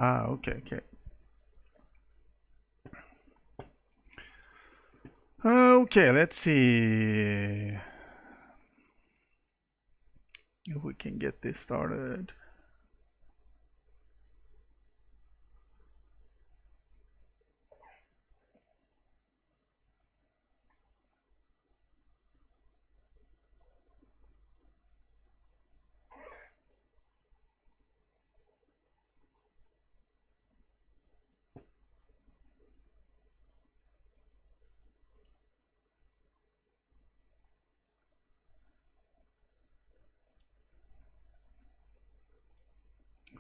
Ah, okay, okay. Okay, let's see if we can get this started.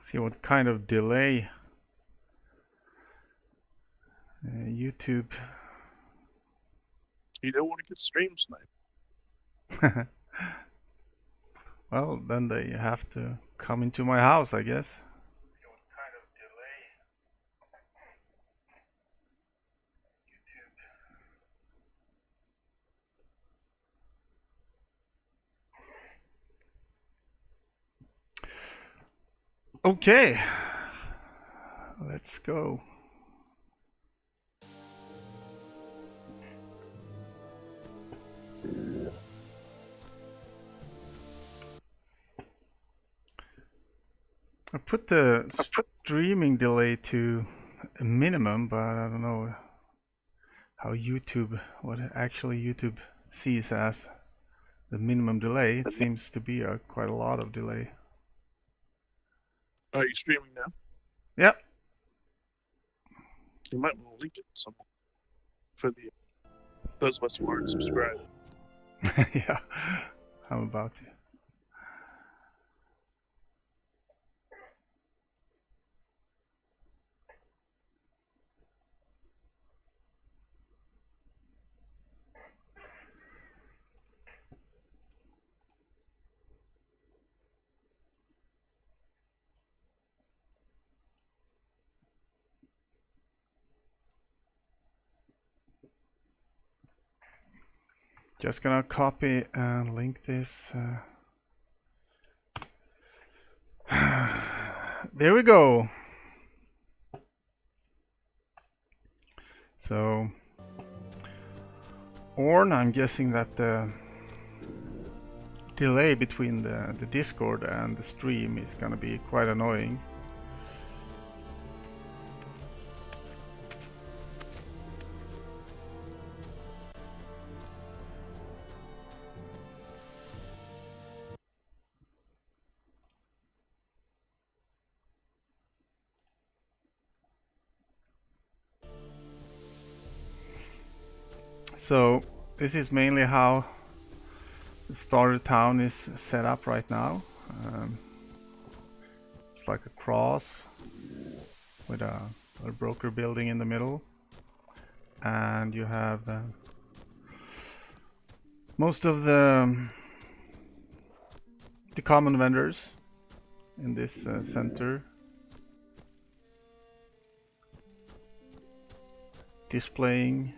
See what kind of delay YouTube. You don't want to get stream sniped. Well, then they have to come into my house, I guess. Okay, let's go. I put the streaming delay to a minimum, but I don't know how what actually YouTube sees as the minimum delay. It seems to be quite a lot of delay. Are you streaming now? Yep. You might want to link it to someone for the those of us who aren't subscribed. Yeah, I'm about to. Just gonna copy and link this. There we go. So, Orn, I'm guessing that the delay between the Discord and the stream is gonna be quite annoying. So, this is mainly how the starter town is set up right now. Um, it's like a cross with a broker building in the middle, and you have most of the common vendors in this center displaying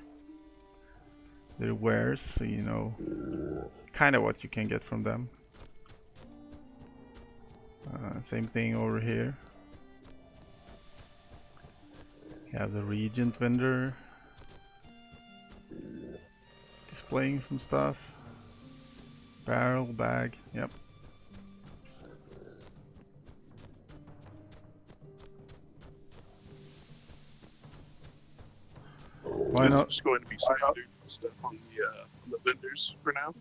their wares, so you know kind of what you can get from them. Same thing over here. You have the Regent vendor displaying some stuff. Barrel, bag, yep. Why Is it not? just going to be standard stuff on the vendors for now?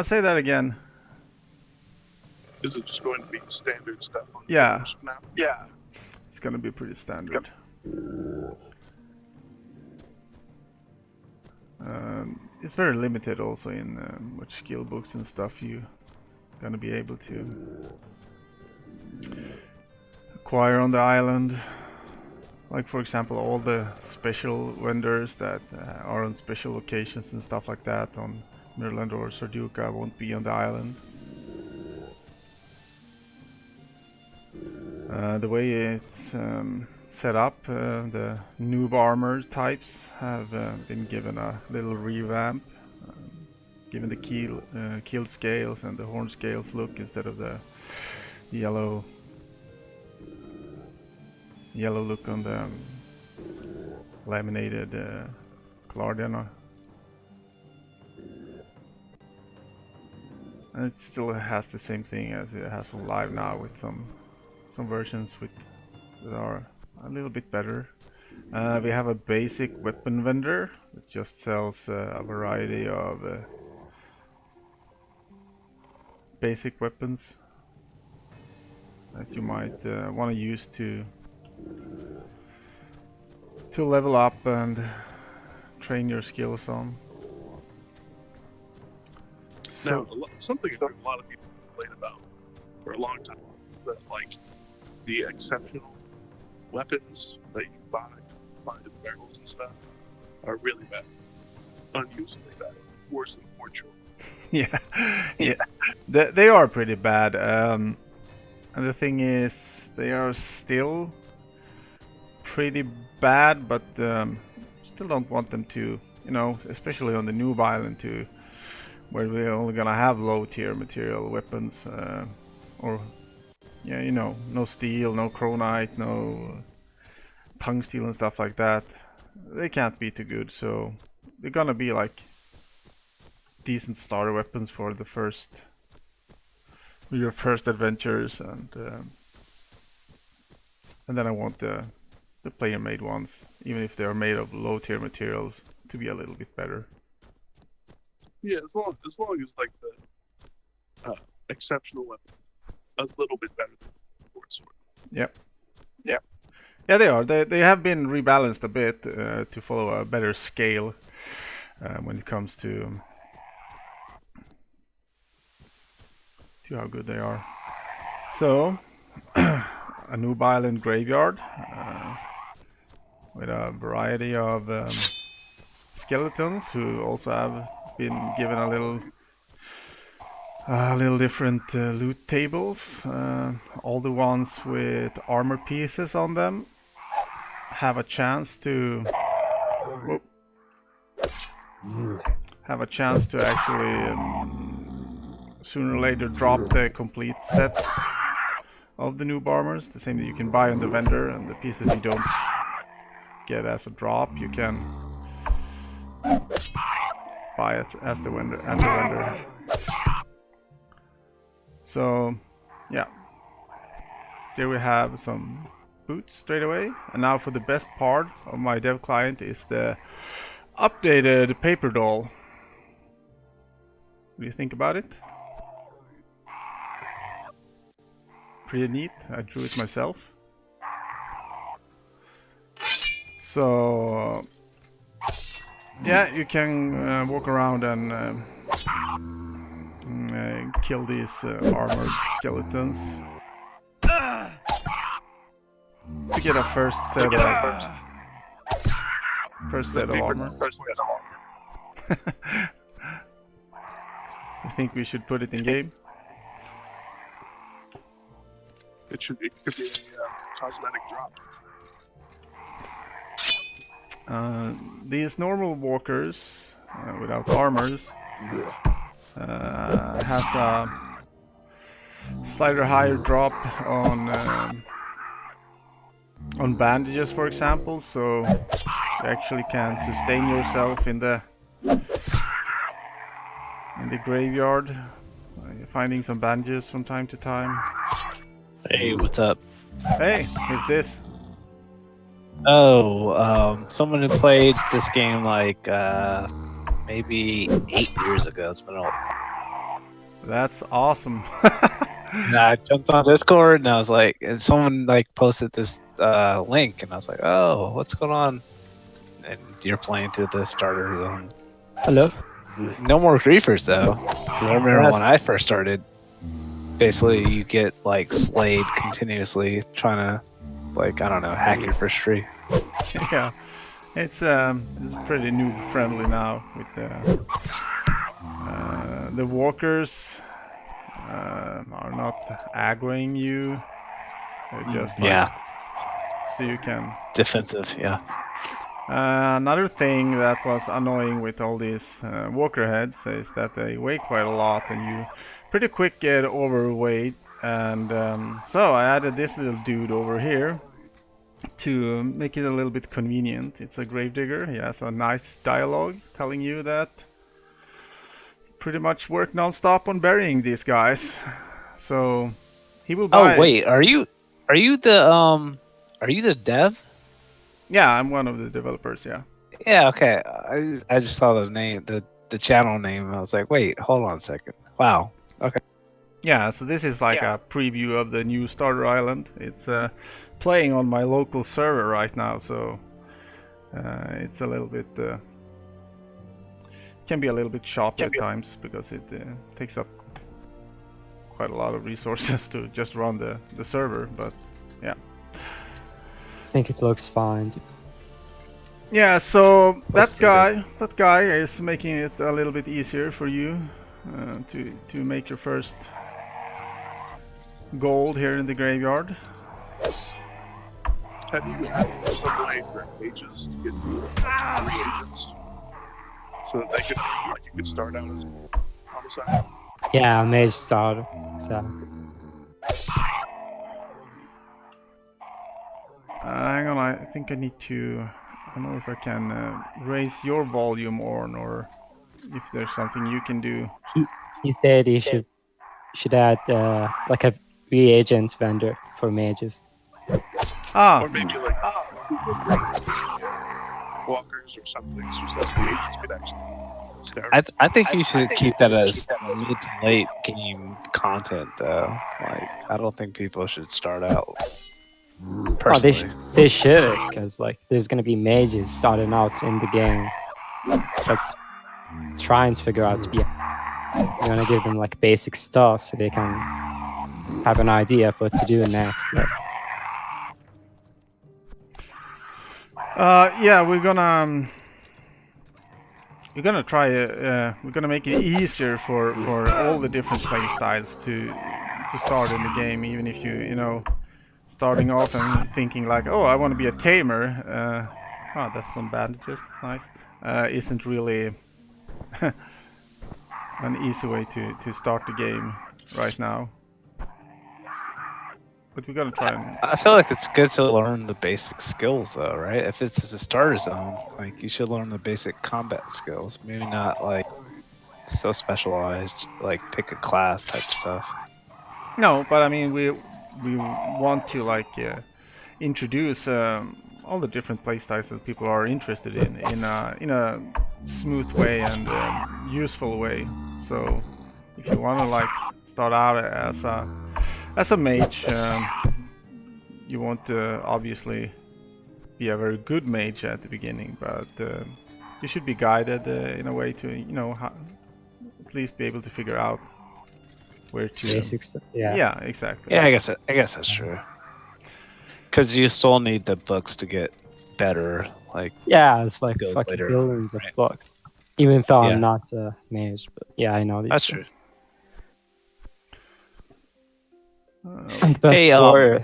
Say that again. Is it just going to be standard stuff on the Yeah, vendors for now? Yeah. it's gonna be pretty standard. It's very limited also in which skill books and stuff you gonna be able to acquire on the island. Like for example, all the special vendors that are on special locations and stuff like that on Mirland or Sarduka won't be on the island. The way it's set up, the noob armor types have been given a little revamp, given the kill scales and the horn scales look instead of the yellow yellow look on the laminated Clardian. And it still has the same thing as it has on live now, with some versions that are a little bit better. We have a basic weapon vendor that just sells a variety of basic weapons that you might want to use to level up and train your skills on. Now, something that a lot of people complain about for a long time is that, like, the exceptional weapons that you find in barrels and stuff, are really bad, unusably bad, worse than Fortune. Yeah, yeah, they are pretty bad. And the thing is, they are still pretty bad, but still don't want them to, you know, especially on the noob island, to where we're only gonna have low tier material weapons, or yeah, you know, no steel, no chronite, no tungsteel and stuff like that. They can't be too good, so they're gonna be like decent starter weapons for your first adventures, and then I want the player made ones, even if they are made of low tier materials, to be a little bit better. Yeah, as long as like the exceptional weapon, a little bit better than Sword. Yep. Yep. Yeah, they are. They have been rebalanced a bit to follow a better scale when it comes to how good they are. So, a Noob Island graveyard with a variety of skeletons who also have been given a little different loot tables. All the ones with armor pieces on them have a chance to actually sooner or later drop the complete set of the noob armors, the same that you can buy on the vendor, and the pieces you don't get as a drop, you can buy it as the vendor. So, yeah, there we have some boots straight away. And now for the best part of my dev client is the updated paper doll. What do you think about it? Pretty neat. I drew it myself. So yeah, you can walk around and kill these armored skeletons to get a first set of armor. I think we should put it in game. It could be a cosmetic drop. These normal walkers without armors has a slightly higher drop on bandages, for example, so you actually can sustain yourself in the graveyard, finding some bandages from time to time. Hey, what's up? Hey, who's this? Oh, someone who played this game like maybe 8 years ago. It's been a while. That's awesome. And I jumped on Discord and I was like, and someone like posted this link, and I was like, oh, what's going on? And you're playing through the starter zone. Hello. No more griefers though. 'Cause I remember when I first started, basically you get like slayed continuously trying to, like, I don't know, hack your first tree. Yeah, it's pretty noob friendly now with the walkers are not aggroing you. They're just like, so you can defensive. Yeah. Another thing that was annoying with all these walker heads is that they weigh quite a lot, and you pretty quick get overweight. And so I added this little dude over here to make it a little bit convenient. It's a gravedigger. He has a nice dialogue telling you that pretty much work non-stop on burying these guys. So he will buy. Oh wait, are you the dev? Yeah, I'm one of the developers. Yeah. Yeah, okay. I just saw the name, the channel name, and I was like, wait, hold on a second. Wow. Okay. Yeah. So this is like a preview of the new starter island. It's playing on my local server right now, so it's a little bit can be a little bit choppy at times because it takes up quite a lot of resources to just run the server. But yeah. I think it looks fine. Yeah, so That's that guy is making it a little bit easier for you to make your first gold here in the graveyard. Have you had some way for mages to get reagents so that they could, like, you could start out as homicide? Yeah, mage starter. So Hang on, I think I need to. I don't know if I can raise your volume on, or if there's something you can do. he said he should add like a reagents vendor for mages. Ah, Or maybe like walkers or something, so that the agents could actually start. I think you should keep that as mid to late game content, though. Like, I don't think people should start out. Oh, Personally, they should, because like there's gonna be mages starting out in the game. That's trying to figure out to be. You're gonna give them like basic stuff so they can have an idea of what to do next. Like, yeah, we're gonna try. We're gonna make it easier for all the different play styles to start in the game, even if you know. Starting off and thinking like, oh, I want to be a tamer. Oh, that's some bandages. Nice. Isn't really an easy way to start the game right now. But we're gonna try and. I feel like it's good to learn the basic skills, though, right? If it's a starter zone, like you should learn the basic combat skills. Maybe not like so specialized, like pick a class type stuff. No, but I mean we want to like introduce all the different playstyles that people are interested in a smooth way and useful way. So if you want to like start out as a mage, you want to obviously be a very good mage at the beginning, but you should be guided in a way to at least be able to figure out where to. basic stuff. Yeah. Yeah, exactly. Yeah, I guess that's true. Because you still need the books to get better. Like, Yeah, it's like Skills fucking later, billions of right. books. Even though Yeah. I'm not a mage, but yeah, I know these. that's stuff. true. I'm the best Hey, warrior.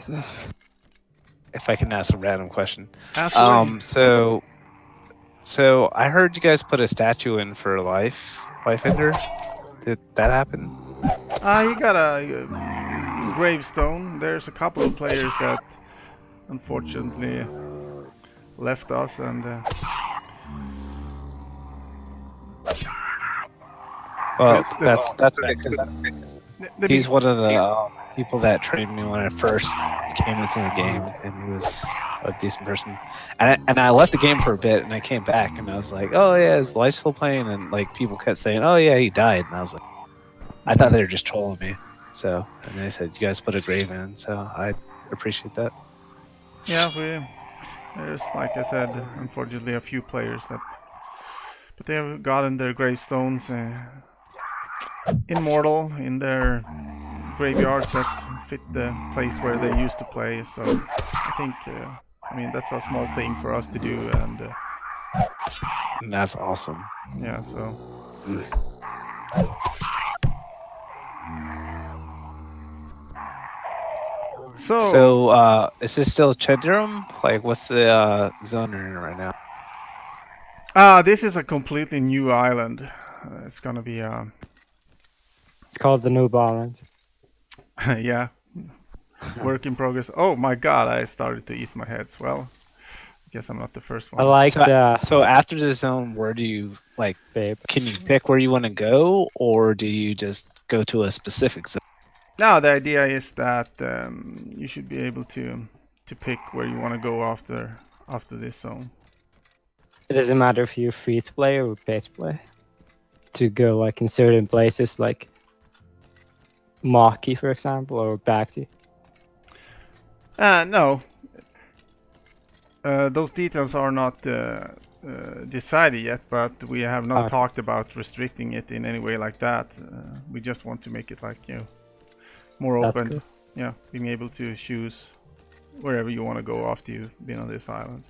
If I can ask a random question. Ask away. So I heard you guys put a statue in for Life Ender. Did that happen? You got a gravestone. There's a couple of players that unfortunately left us, and Well, That's- that's because he's one of the people that trained me when I first came into the game, and he was a decent person. And I left the game for a bit, and I came back, and I was like, "Oh yeah, is Life still playing?" And like people kept saying, "Oh yeah, he died," and I was like, I thought they were just trolling me. So, and they said, "You guys put a grave in," so I appreciate that. yeah, there's like I said, unfortunately a few players that, but they have gotten their gravestones immortal in their graveyards that fit the place where they used to play. So I think, I mean, that's a small thing for us to do, and And that's awesome. yeah, so. So, is this still Chenderum? Like, what's the zone you're in right now? This is a completely new island. It's gonna be It's called the Noob Island. yeah. Work in progress. Oh my god, I started to eat my heads. Well, I guess I'm not the first I one. like So, the so after the zone, where do you like? babe. Can you pick where you want to go, or do you just go to a specific zone? Now the idea is that you should be able to pick where you want to go after this zone. It doesn't matter if you're free to play or pay to play. To go like in certain places like Maki, for example, or Bhakti. No, those details are not decided yet, but we have not Okay. talked about restricting it in any way like that. We just want to make it like more That's open. cool. Yeah, being able to choose wherever you want to go after you've been on this island.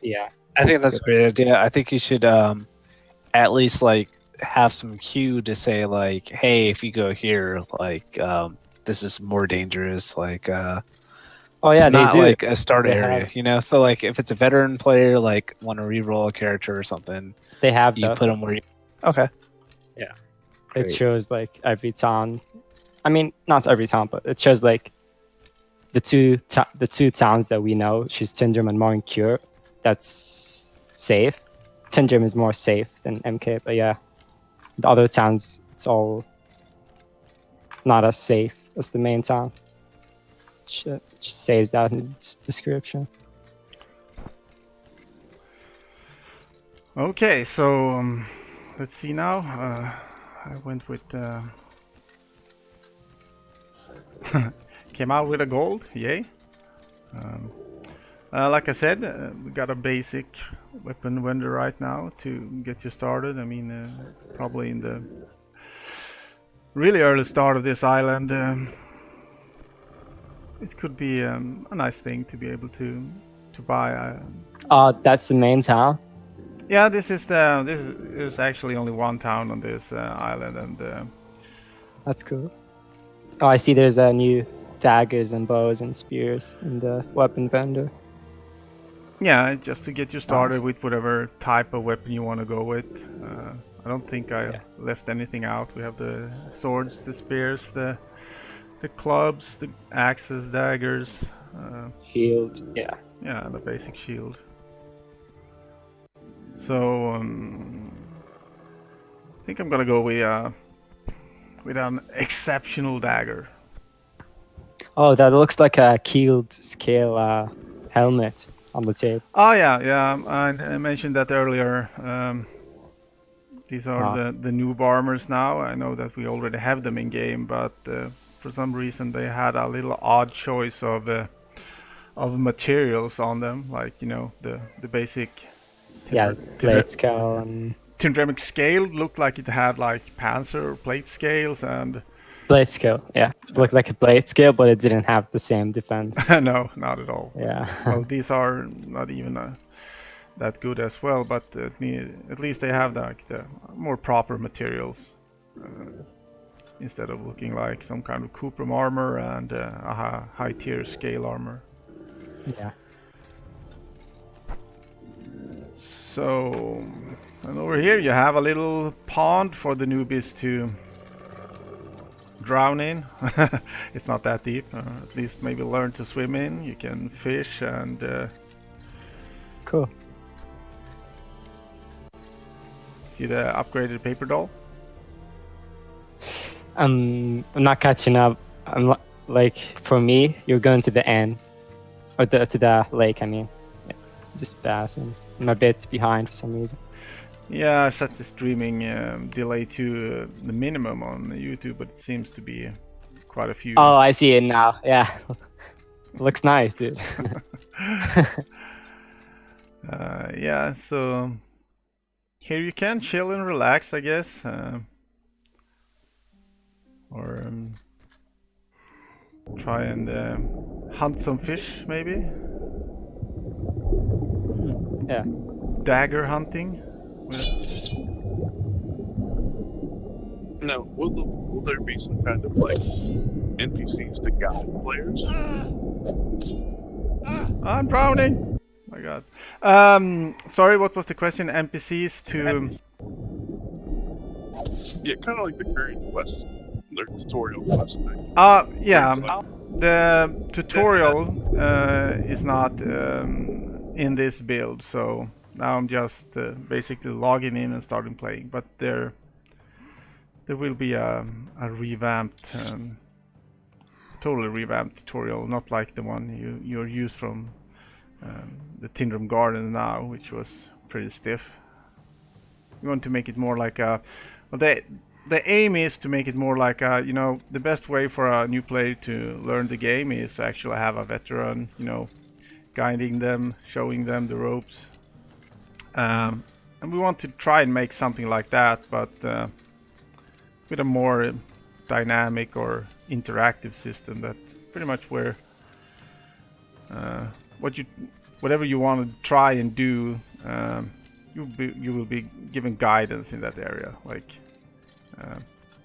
Yeah. I think that's a great idea. I think you should at least like have some cue to say like, hey, if you go here, like this is more dangerous. Like Oh it's yeah, they not do. like a start They area, have- you know. So like if it's a veteran player, like want to re-roll a character or something, They have you that. put them where you. Okay. It Great. shows like every town. I mean, not every town, but it shows like the two towns that we know, which is Tindrum and Marincure. That's safe. Tindrum is more safe than MK, but yeah, the other towns, it's all not as safe as the main town. It says that in its description. Okay, so let's see now. I went with came out with a gold, yay. Like I said, we got a basic weapon vendor right now to get you started. I mean, probably in the really early start of this island, it could be a nice thing to be able to buy. That's the main town. Yeah, this is actually only one town on this island, and That's cool. Oh, I see there's a new daggers and bows and spears in the weapon vendor. yeah, just to get you started Nice. with whatever type of weapon you want to go with. I don't think I left anything out. We have the swords, the spears, the clubs, the axes, daggers, Shield, yeah. yeah, the basic shield. So I think I'm gonna go with an exceptional dagger. Oh, that looks like a keeled scale helmet on the tape. Oh yeah. I mentioned that earlier. These are the noob armors now. I know that we already have them in game, but for some reason they had a little odd choice of materials on them, like the basic. Yeah, blade scale and Tindremic scale looked like it had like Panzer plate scales and. blade scale. Yeah, it looked like a blade scale, but it didn't have the same defense. No, not at all. Yeah. Well, these are not even that good as well, but at least they have the more proper materials instead of looking like some kind of Cuprum armor and a high tier scale armor. Yeah. So, and over here you have a little pond for the newbies to drown in. It's not that deep. At least maybe learn to swim in. You can fish and Cool. see the upgraded paper doll. I'm not catching up. Like for me, you're going to the end, or to the lake. I mean, yeah, just passing. I'm a bit behind for some reason. Yeah, I set the streaming delay to the minimum on YouTube, but it seems to be quite a few. Oh, I see it now. Yeah, looks nice, dude. Yeah, so here you can chill and relax, I guess, or try and hunt some fish, maybe. Yeah. Dagger hunting. Now, will there be some kind of like NPCs to guide players? I'm drowning. Oh my God. Sorry, what was the question? NPCs to. Yeah, kind of like the current quest, their tutorial quest thing. Yeah. the tutorial is not in this build, so now I'm just basically logging in and starting playing. But there will be a revamped, totally revamped tutorial, not like the one you're used from the Tindrum Garden now, which was pretty stiff. We want to make it more like a, well, the aim is to make it more like a, you know, the best way for a new player to learn the game is to actually have a veteran, you know, guiding them, showing them the ropes. And we want to try and make something like that, but with a more dynamic or interactive system. That pretty much where whatever you want to try and do, you will be given guidance in that area. Like,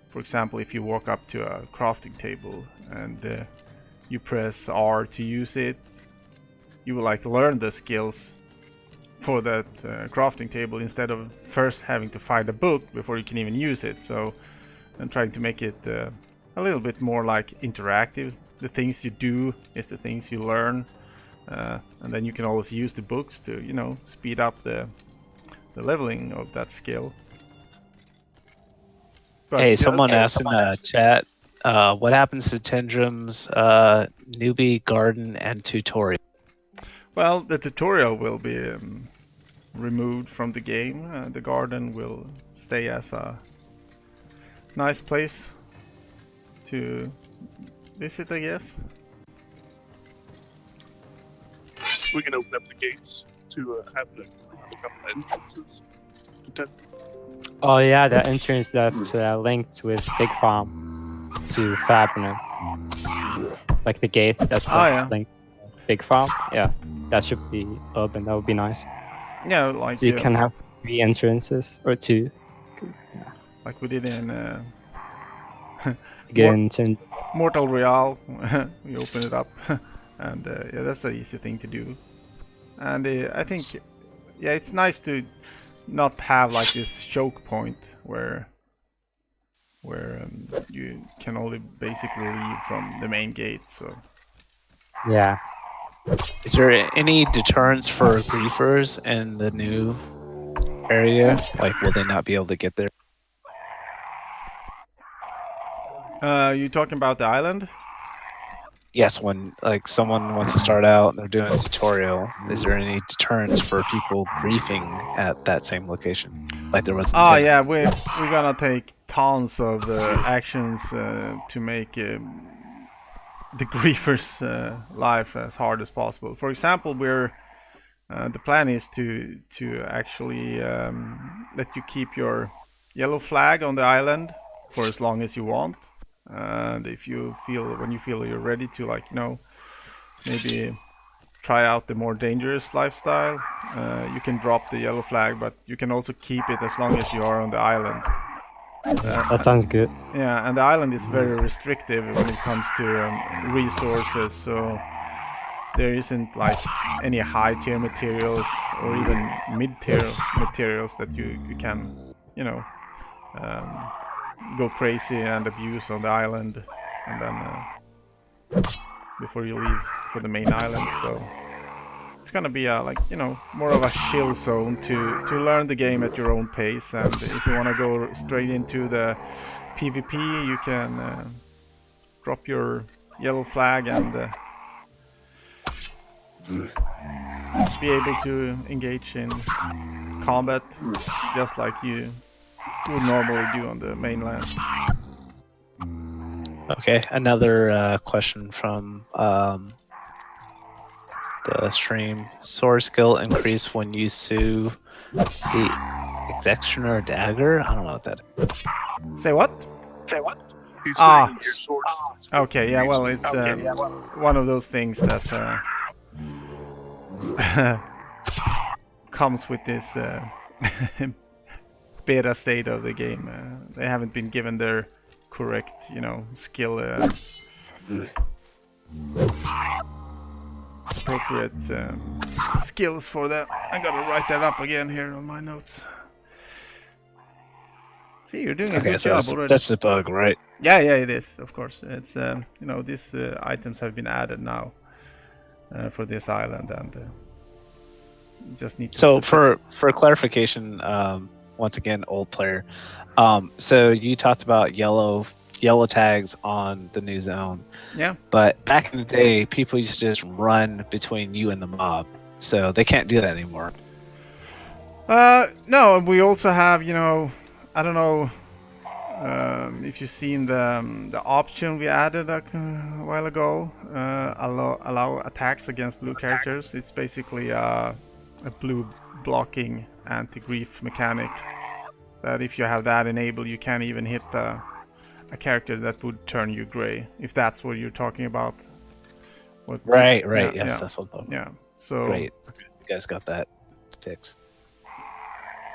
for example, if you walk up to a crafting table and you press R to use it, you will like learn the skills for that crafting table instead of first having to find a book before you can even use it. So I'm trying to make it a little bit more like interactive. The things you do is the things you learn, and then you can always use the books to, you know, speed up the leveling of that skill. But Hey, someone asked in the chat, what happens to Tindrum's newbie garden and tutorial? well, the tutorial will be removed from the game. The garden will stay as a nice place to visit, I guess. We can open up the gates to have the entrances. Oh yeah, the entrance that's linked with Big Farm to Fabner. Like the gate that's linked to Big Farm. Yeah, that should be open. That would be nice. Yeah, like So you can have 3 entrances or 2. like we did in To get into. Mortal Royale. We open it up, and yeah, that's an easy thing to do. And I think, yeah, it's nice to not have like this choke point where you can only basically leave from the main gate. So Yeah. Is there any deterrence for griefers in the new area? Like, will they not be able to get there? you talking about the island? Yes, when like someone wants to start out and they're doing a tutorial, is there any deterrence for people griefing at that same location? Like there was. Oh yeah, we're gonna take tons of actions to make the griefers' life as hard as possible. For example, the plan is to actually let you keep your yellow flag on the island for as long as you want. And if you feel, when you feel you're ready to, like, you know, maybe try out the more dangerous lifestyle, you can drop the yellow flag, but you can also keep it as long as you are on the island. That sounds good. Yeah, and the island is very restrictive when it comes to resources, so there isn't like any high tier materials or even mid tier materials that you can, you know, go crazy and abuse on the island, and then before you leave for the main island. So it's gonna be a, like, you know, more of a chill zone to learn the game at your own pace. And if you want to go straight into the PvP, you can drop your yellow flag and be able to engage in combat just like you would normally do on the mainland. Okay, another question from the stream. Sword skill increase when you sue the executioner dagger? I don't know what that is. Say what? He's Ah. saying your sword is Okay, yeah, well, it's one of those things that comes with this beta state of the game. They haven't been given their correct, you know, skill appropriate skills for that. I gotta write that up again here on my notes. See, you're doing a Okay, good so job that's, already. that's the bug, right? Yeah, it is. Of course, it's you know, these items have been added now for this island, and you just need to. So set for clarification, once again, old player. So you talked about yellow tags on the new zone, Yeah. but back in the day, people used to just run between you and the mob, so they can't do that anymore. No, we also have, you know, I don't know if you've seen the option we added a while ago. Allow attacks against blue characters. It's basically a blue blocking anti-grief mechanic. That if you have that enabled, you can't even hit a character that would turn you gray. If that's what you're talking about. Right. Yeah, Yes, yeah. that's what. Yeah. So. Great. Okay, so you guys got that fixed.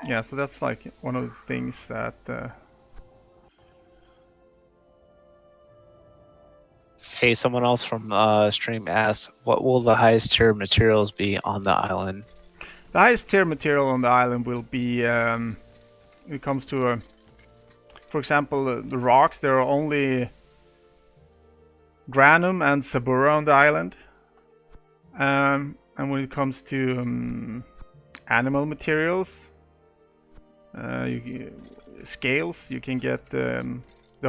Yeah, so that's like one of the things that. Hey, someone else from stream asks, what will the highest tier materials be on the island? The highest tier material on the island will be, when it comes to, for example, the rocks. There are only granum and sabura on the island. And when it comes to animal materials, scales, you can get the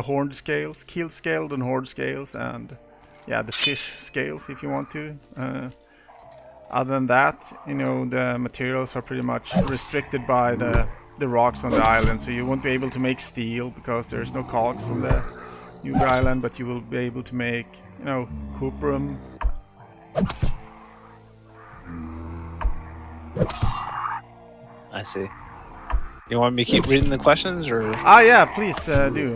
horned scales, keeled scaled and horned scales, and yeah, the fish scales if you want to. Other than that, you know, the materials are pretty much restricted by the rocks on the island, so you won't be able to make steel because there's no cogs on the new island, but you will be able to make, you know, cuprum. I see. You want me to keep reading the questions, or? Ah, yeah, please do.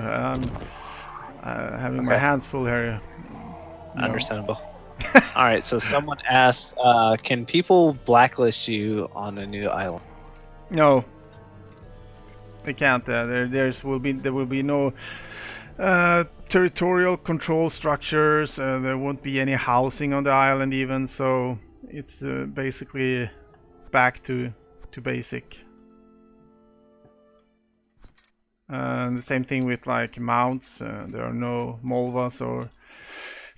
Having my Okay. hands full here. you know. Understandable. All right, so someone asked, can people blacklist you on a new island? No, they can't. There will be no territorial control structures. There won't be any housing on the island even. So it's basically back to basic. The same thing with like mounts. There are no Molvas or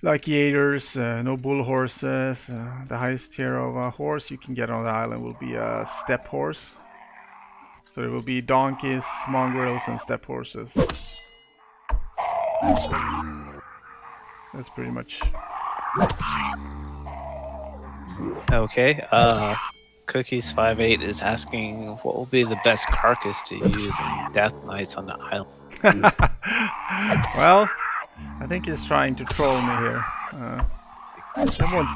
like Yaters, no bull horses. The highest tier of a horse you can get on the island will be a steppe horse. So there will be donkeys, mongrels, and steppe horses. That's pretty much. Okay. Cookies58 is asking, what will be the best carcass to use in Death Knights on the island? Well, I think he's trying to troll me here.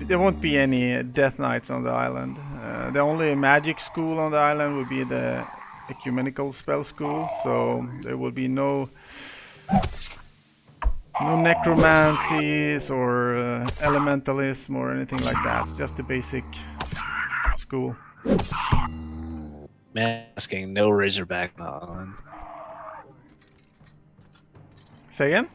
There won't be any Death Knights on the island. The only magic school on the island will be the Ecumenical Spell School, so there will be no necromancies or elementalism or anything like that. It's just the basic school. Man asking, no Razorback on the island. Say again?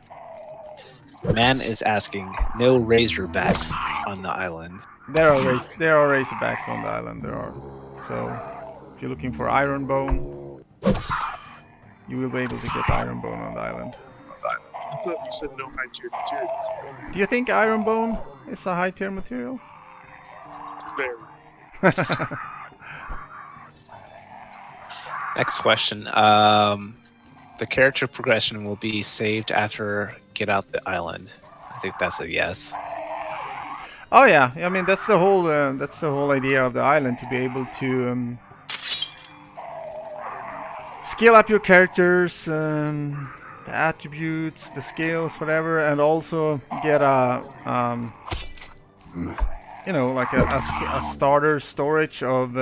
Man is asking, no Razorbacks on the island. There are Razorbacks on the island. There are. So if you're looking for Ironbone, you will be able to get Ironbone on the island. I thought you said no high tier materials. Do you think Ironbone is a high tier material? Very. Next question. The character progression will be saved after get out the island. I think that's a yes. Oh yeah, I mean that's the whole idea of the island, to be able to scale up your characters, the attributes, the skills, whatever, and also get a you know, like a starter storage of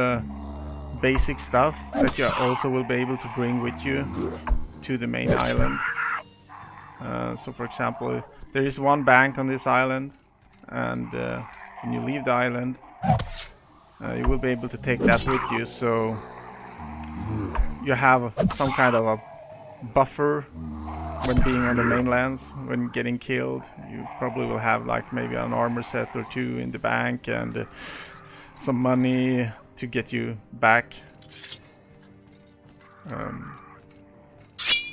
basic stuff that you also will be able to bring with you to the main island. So for example, there is one bank on this island, and when you leave the island, you will be able to take that with you, so you have some kind of a buffer when being on the mainlands. When getting killed, you probably will have like maybe an armor set or two in the bank and some money to get you back.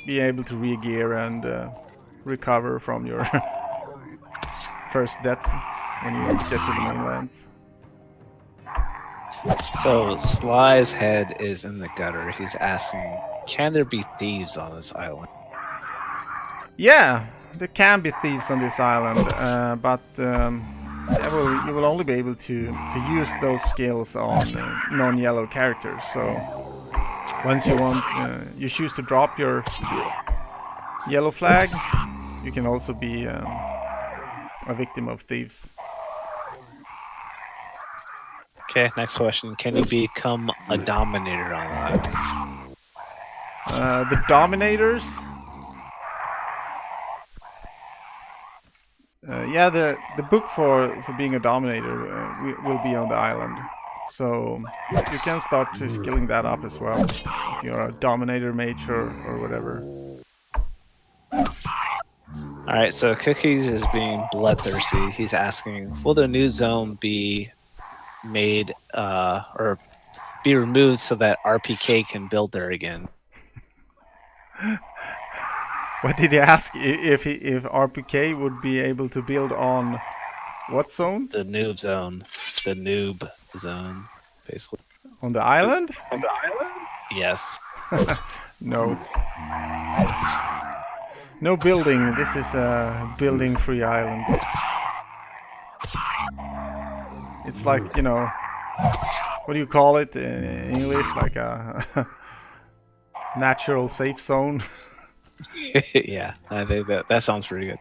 be able to re-gear and recover from your first death when you get to the mainland. So Sly's head is in the gutter. He's asking, can there be thieves on this island? Yeah, there can be thieves on this island, but you will only be able to use those skills on non-yellow characters. So once you choose to drop your yellow flag, you can also be a victim of thieves. Okay, next question. Can you become a Dominator on that? The Dominators. Yeah, the book for being a Dominator will be on the island, so you can start skilling that up as well if you're a Dominator mage or whatever. All right, so Cookies is being bloodthirsty. He's asking, will the new zone be made or be removed so that RPK can build there again? What did he ask? If RPK would be able to build on what zone? The noob zone. The noob zone, basically. On the island? On the island? Yes. No. No building. This is a building-free island. It's like, you know, what do you call it in English? Like a natural safe zone. Yeah, I think that sounds pretty good.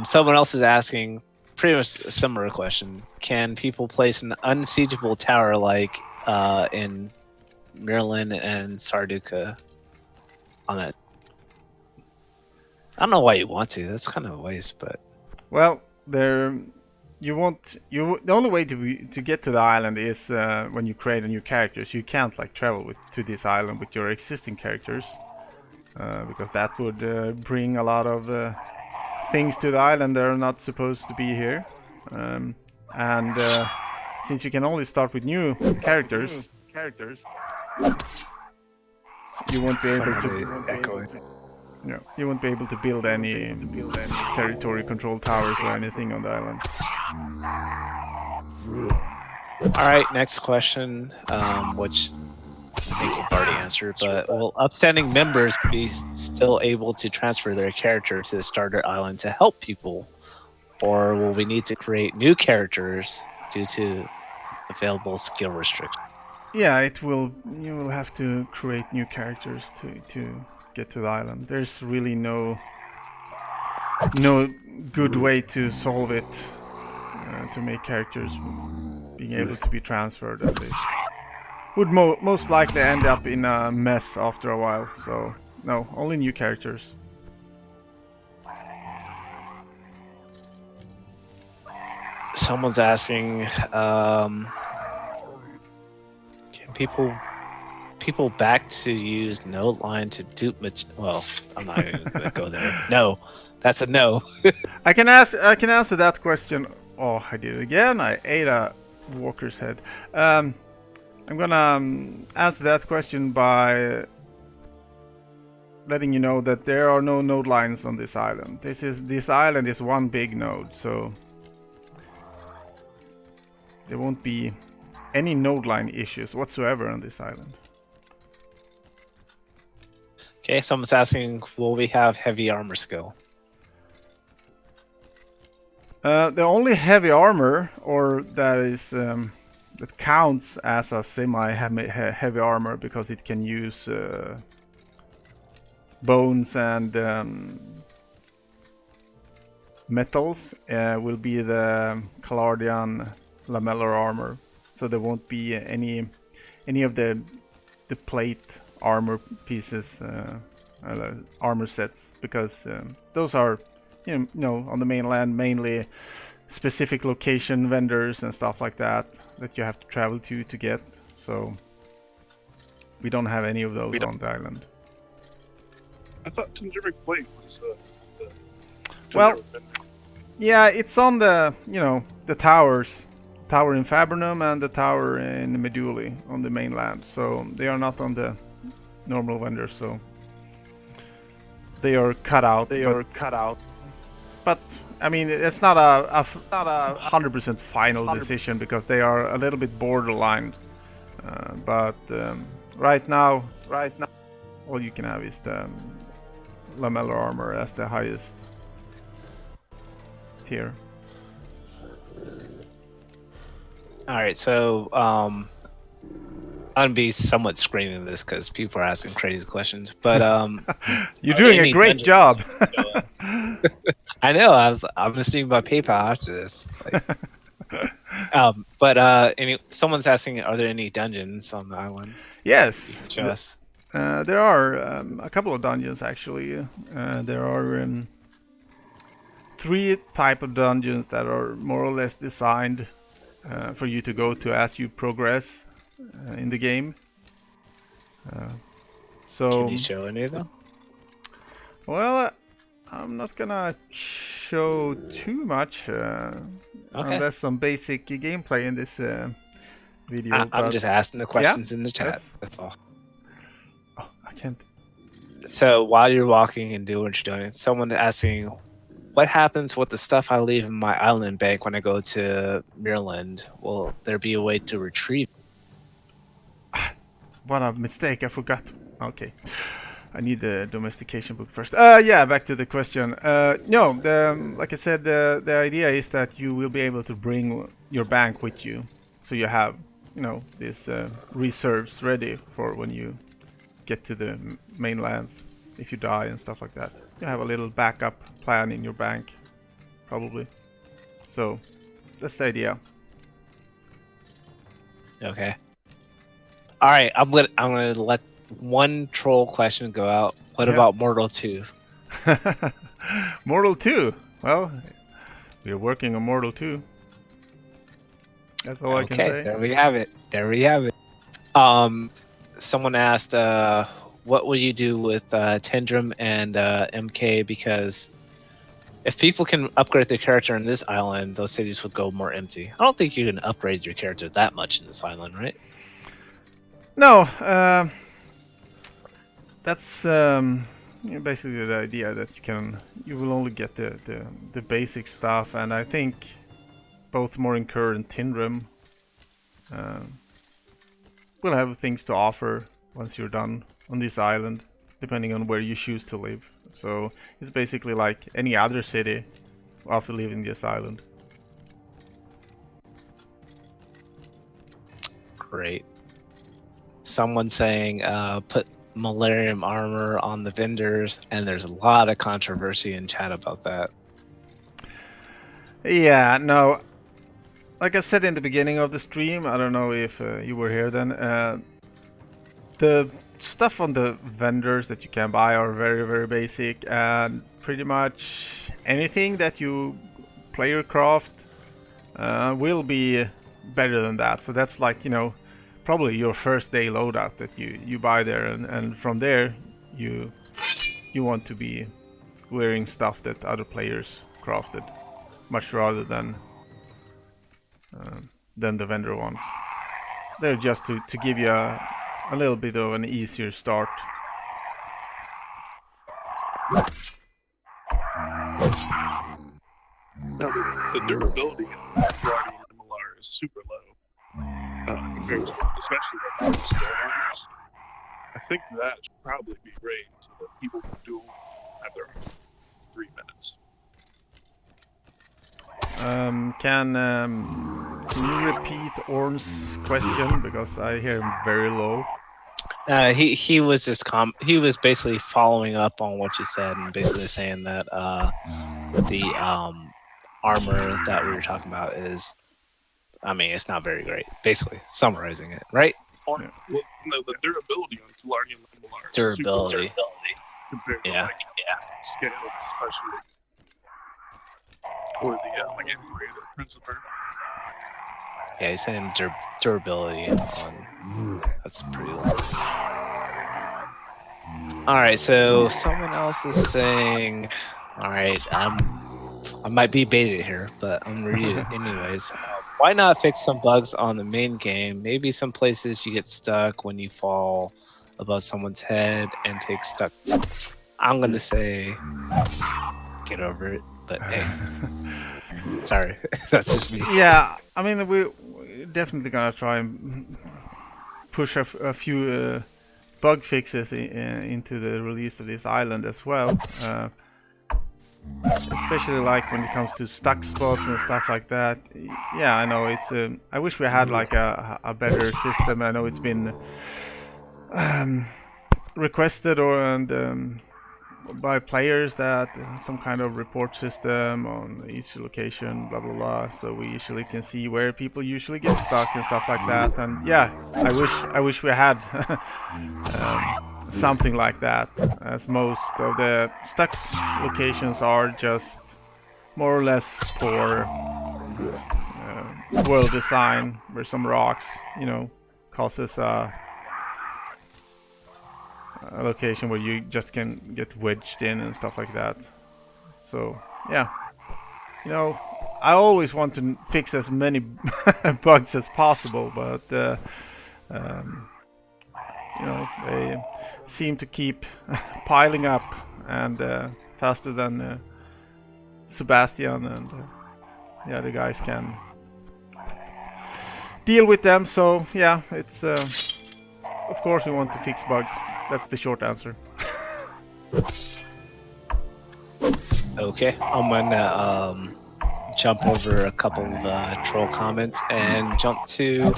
Someone else is asking pretty much a similar question. Can people place an unsiegeable tower like in Maryland and Sarduka on that? I don't know why you want to. That's kind of a waste, but Well, the only way to get to the island is when you create a new character. So you can't like travel to this island with your existing characters. Because that would bring a lot of things to the island that are not supposed to be here. And since you can only start with new characters, you won't be able to. No, you won't be able to build any territory control towers or anything on the island. all right. Next question, which I think you've already answered, but will upstanding members be still able to transfer their character to the starter island to help people, or will we need to create new characters due to available skill restrictions? Yeah, it will. You will have to create new characters to get to the island. There's really no good way to solve it to make characters being able to be transferred. And they would most likely end up in a mess after a while. So no, only new characters. Someone's asking, can people back to use node line to dupe well, I'm not even gonna go there. No, that's a no. I can answer that question. Oh, I did it again. I ate a walker's head. I'm gonna answer that question by letting you know that there are no node lines on this island. This island is one big node, so there won't be any node line issues whatsoever on this island. Okay, someone's asking, will we have heavy armor skill? The only heavy armor, or that is that counts as a semi-heavy armor because it can use bones and metals, will be the Calardian lamellar armor. So there won't be any of the plate armor pieces, armor sets, because those are you know on the mainland mainly specific location vendors and stuff like that you have to travel to get. So we don't have any of those on the island. I thought Tundric Plate was the Well, generic vendor. yeah, it's on the the towers. Tower in Fabrinum and the tower in Meduli on the mainland, so they are not on the normal vendors. So they are cut out. But I mean, it's not a 100% final decision because they are a little bit borderline. But right now, all you can have is the lamellar armor as the highest tier. All right, so I'm gonna be somewhat screaming this because people are asking crazy questions. But You're are doing there a any great dungeons job. you can show us? I know. I'm assuming by PayPal after this. Like, someone's asking, are there any dungeons on the island? Yes, You can show us. there are a couple of dungeons actually. There are 3 type of dungeons that are more or less designed for you to go to as you progress in the game. Can you show any of them? Well, I'm not gonna show too much unless some basic gameplay in this video. I'm but- just asking the questions in the chat. That's all. Oh, I can't. So while you're walking and doing what you're doing, someone asking, what happens with the stuff I leave in my island bank when I go to Mirland? Will there be a way to retrieve? What a mistake! I forgot. Okay, I need the domestication book first. Yeah, back to the question. No, like I said, the idea is that you will be able to bring your bank with you, so you have, these reserves ready for when you get to the mainlands. If you die and stuff like that, you have a little backup plan in your bank, probably. So that's the idea. Okay. All right, I'm gonna let one troll question go out. What about Mortal 2? Mortal 2. Well, we're working on Mortal 2. That's all I can say. Okay, there we have it. Someone asked, what will you do with Tendrum and MK? Because if people can upgrade their character in this island, those cities would go more empty. I don't think you can upgrade your character that much in this island, right? No, that's basically the idea that you will only get the basic stuff, and I think both Morinkur and Tindrum will have things to offer once you're done on this island, depending on where you choose to live. So it's basically like any other city after leaving this island. Great. Someone saying put Malarium armor on the vendors, and there's a lot of controversy in chat about that. Yeah, no. Like I said in the beginning of the stream, I don't know if you were here then, the stuff on the vendors that you can buy are very, very basic, and pretty much anything that you player craft will be better than that. So that's like, probably your first day loadout that you buy there, and from there you want to be wearing stuff that other players crafted, much rather than the vendor ones. They're just to give you a little bit of an easier start. Now, the durability of Guardian and Malar is super low, compared to, especially like the stone armors. I think that should probably be raised so that people can duel at their 3 minutes. Can you repeat Orn's question, because I hear him very low? He was just he was basically following up on what you said and basically saying that the armor that we were talking about is, I mean, it's not very great. Basically summarizing it, right? Well, no, the durability on Guardian and Malar is Durability. super low compared to scale, especially, or the like Integrated Principal. Yeah, he's saying durability on. That's pretty low. All right, so someone else is saying, all right, I might be baited here, but I'm gonna read it anyways. Why not fix some bugs on the main game? Maybe some places you get stuck when you fall above someone's head and take stuck. I'm gonna say get over it. But hey, sorry, that's just me. Yeah, I mean we're definitely gonna try and push a few bug fixes into the release of this island as well. Especially like when it comes to stuck spots and stuff like that. Yeah, I know it's. I wish we had like a better system. I know it's been requested by players that some kind of report system on each location, blah blah blah. So we usually can see where people usually get stuck and stuff like that. And yeah, I wish we had something like that, as most of the stuck locations are just more or less poor world design, where some rocks, you know, causes a location where you just can get wedged in and stuff like that. So yeah, you know, I always want to fix as many bugs as possible, but you know, they seem to keep piling up, and faster than Sebastian and the other guys can deal with them. So yeah, it's of course we want to fix bugs. That's the short answer. Okay, I'm gonna jump over a couple of troll comments and jump to.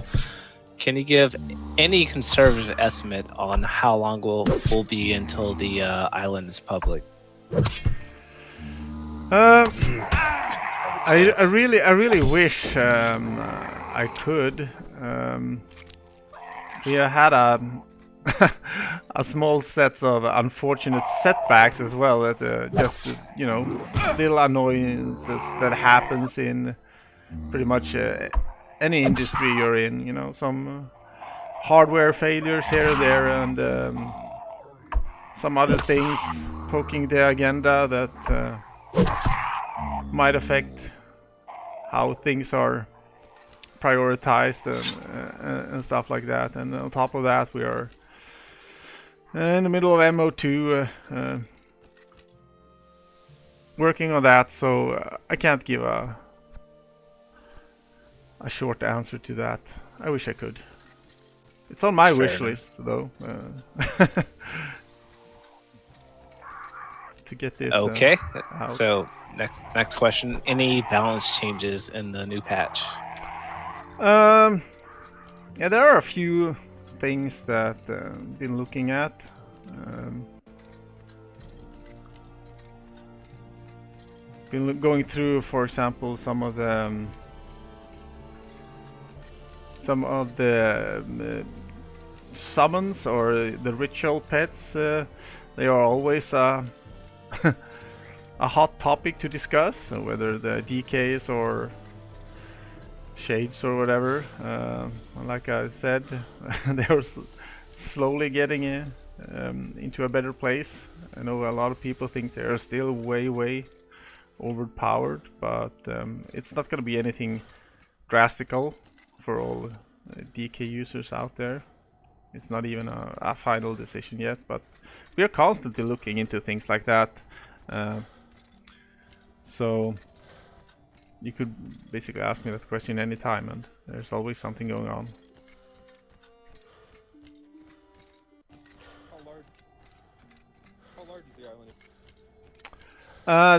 Can you give any conservative estimate on how long will be until the island is public? I really wish I could. We had a a small set of unfortunate setbacks as well. That just you know, little annoyances that happens in pretty much any industry you're in. You know, some hardware failures here and there, and some other things poking the agenda that might affect how things are prioritized and stuff like that. And on top of that, we are in the middle of MO2 working on that, so I can't give a short answer to that. I wish I could. It's on my Fair wish enough. list though. To get this Okay, out. so next question: any balance changes in the new patch? Yeah, there are a few things that been looking at. Been going through, for example, some of the summons or the ritual pets. They are always a hot topic to discuss, whether the DKs or shades or whatever. Like I said, they are slowly getting into a better place. I know a lot of people think they are still way overpowered, but it's not going to be anything drastical for all DK users out there. It's not even a final decision yet, but we are constantly looking into things like that. So you could basically ask me that question anytime, and there's always something going on. How large is the island?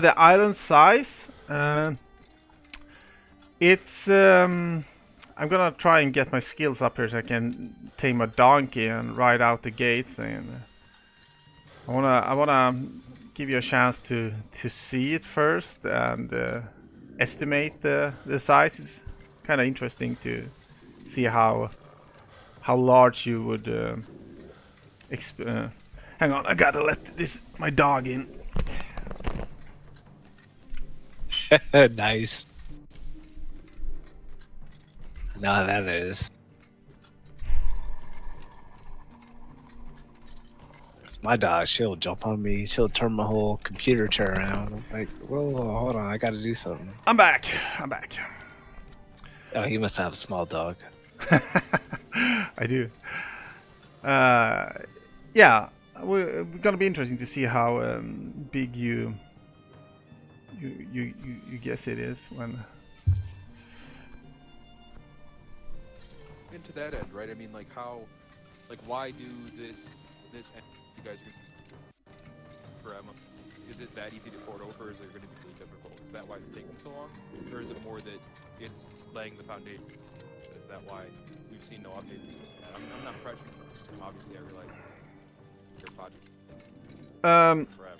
The island size, it's I'm gonna try and get my skills up here so I can tame a donkey and ride out the gates, and I wanna give you a chance to see it first and estimate the size. It's kind of interesting to see how large you would hang on, I gotta let my dog in. Nice. No, that is. It's my dog. She'll jump on me. She'll turn my whole computer chair around. I'm like, whoa, hold on. I got to do something. I'm back. Oh, he must have a small dog. I do. Yeah, we're gonna be interesting to see how big you guess it is when. And to that end, right? I mean, like how, like why do this you guys are for Emma? Is it that easy to port over? Is it going to be really difficult? Is that why it's taking so long, or is it more that it's laying the foundation? Is that why we've seen no update? I'm not pressuring you. Obviously, I realize your project. Forever.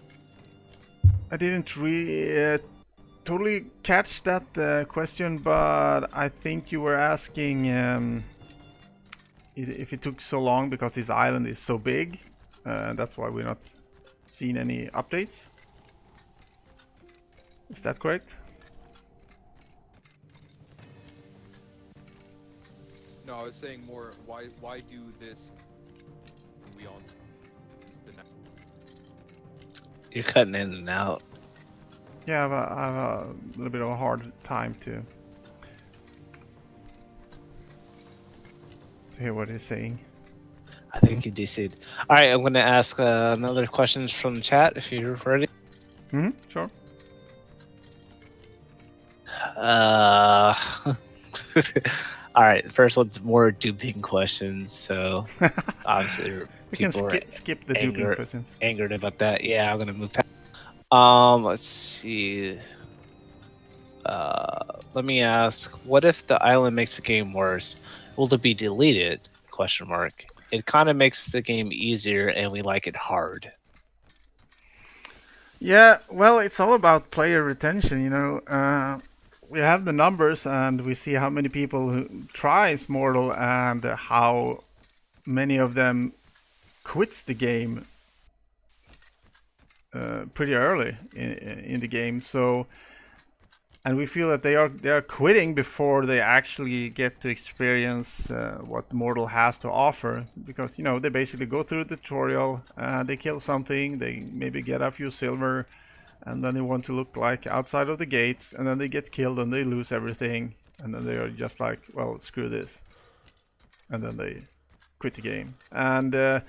I didn't totally catch that question, but I think you were asking if it took so long because this island is so big. That's why we're not seeing any updates. Is that correct? No, I was saying more. Why do this? We all use the net. You're cutting in and out. Yeah, I have a little bit of a hard time to hear what he's saying. I think you DC'd. All right, I'm going to ask another questions from the chat if you're ready. Sure. All right, first one's more duping questions. So obviously We can people are skip the duping questions. angered about that. Yeah, I'm gonna move past. Let's see. Let me ask: what if the island makes the game worse? Will it be deleted? Question mark. It kind of makes the game easier, and we like it hard. Yeah, well, it's all about player retention, you know. We have the numbers and we see how many people who tries Mortal and how many of them quits the game pretty early in the game. So, and we feel that they are quitting before they actually get to experience what Mortal has to offer, because you know they basically go through the tutorial, they kill something, they maybe get a few silver, and then they want to look like outside of the gates, and then they get killed and they lose everything, and then they are just like, well, screw this, and then they quit the game. And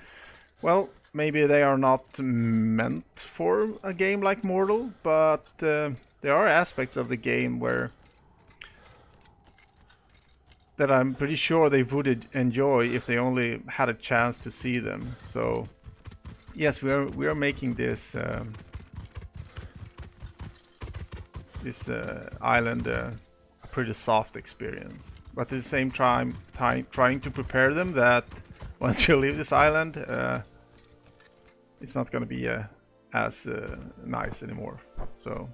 well, maybe they are not meant for a game like Mortal, but there are aspects of the game that I'm pretty sure they would enjoy if they only had a chance to see them. So yes, we are making this island a pretty soft experience, but at the same time trying to prepare them that once you leave this island, it's not going to be as nice anymore. So.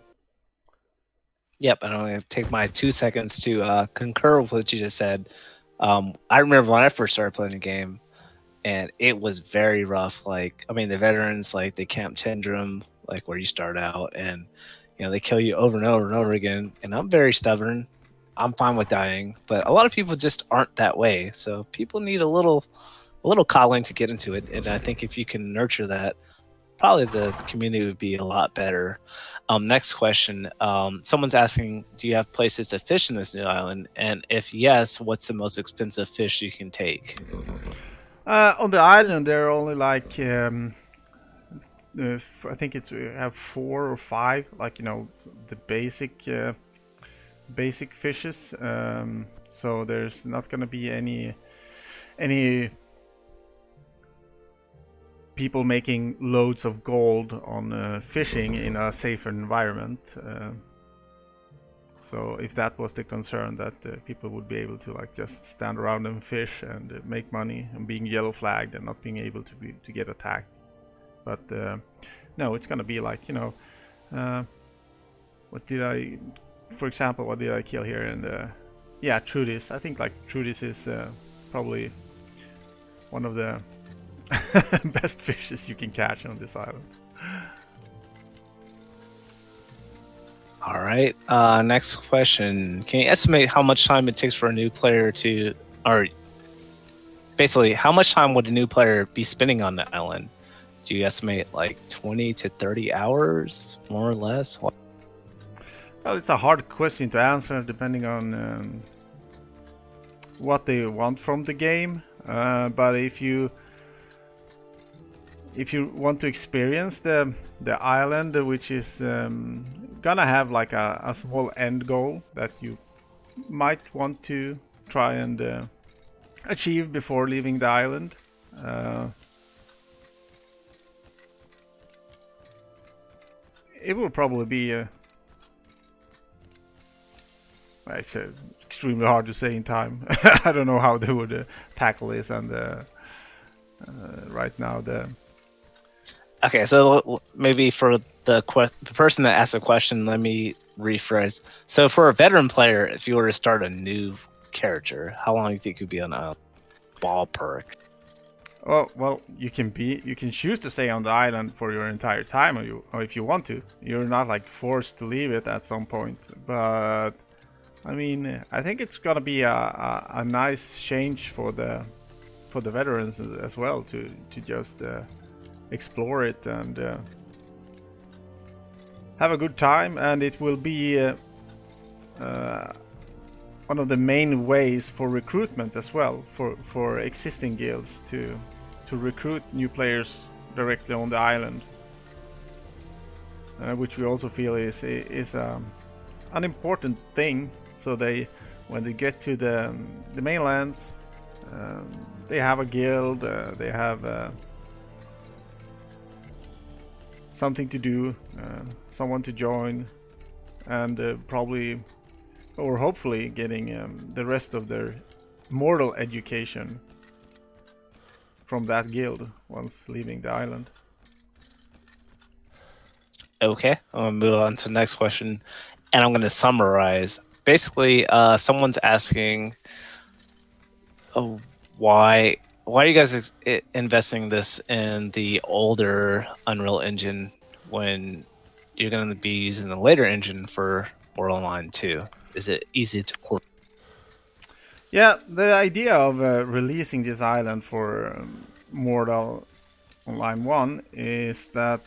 Yep, and I'm going to take my 2 seconds to concur with what you just said. I remember when I first started playing the game, and it was very rough. Like, I mean, the veterans, like, they Camp Tendrum, like where you start out, and you know they kill you over and over and over again. And I'm very stubborn. I'm fine with dying, but a lot of people just aren't that way. So people need a little coddling to get into it. And I think if you can nurture that, probably the community would be a lot better. Next question. Someone's asking, do you have places to fish in this new island? And if yes, what's the most expensive fish you can take? On the island, there are only like I think we have 4 or 5, like, you know, the basic fishes. So there's not gonna be any people making loads of gold on fishing in a safer environment. So if that was the concern, that people would be able to like just stand around and fish and make money and being yellow flagged and not being able to get attacked. But no, it's gonna be like, you know, for example, what did I kill here? And yeah, Trudis. I think like Trudis is probably one of the best fishes you can catch on this island. All right. Next question. Can you estimate how much time it takes for a new player to, or basically, how much time would a new player be spending on the island? Do you estimate like 20 to 30 hours, more or less? Well, it's a hard question to answer depending on what they want from the game. But if you if you want to experience the island, which is gonna have like a small end goal that you might want to try and achieve before leaving the island. It will probably be it's extremely hard to say in time. I don't know how they would tackle this, and right now the Okay, so maybe for the person that asked the question, let me rephrase. So for a veteran player, if you were to start a new character, how long do you think you'd be on a ballpark? well, you can choose to stay on the island for your entire time, or if you want to. You're not like forced to leave it at some point. But I mean, I think it's gonna be a nice change for the veterans as well to just explore it and have a good time, and it will be one of the main ways for recruitment as well for existing guilds to recruit new players directly on the island, which we also feel is an important thing. So when they get to the mainlands, they have a guild, they have something to do, someone to join, and probably or hopefully getting the rest of their mortal education from that guild once leaving the island. Okay, I'm gonna move on to the next question, and I'm gonna summarize. Basically, someone's asking, oh, why are you guys investing this in the older Unreal Engine when you're going to be using the later engine for Mortal Online 2? Is it easy to port? Yeah, the idea of releasing this island for Mortal Online 1 is that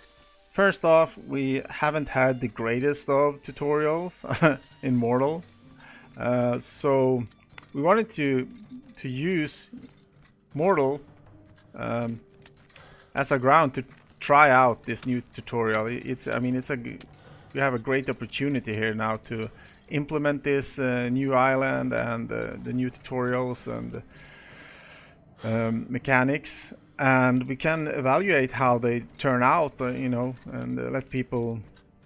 first off, we haven't had the greatest of tutorials in Mortal, so we wanted to use Mortal as a ground to try out this new tutorial. We have a great opportunity here now to implement this new island and the new tutorials and mechanics, and we can evaluate how they turn out, and let people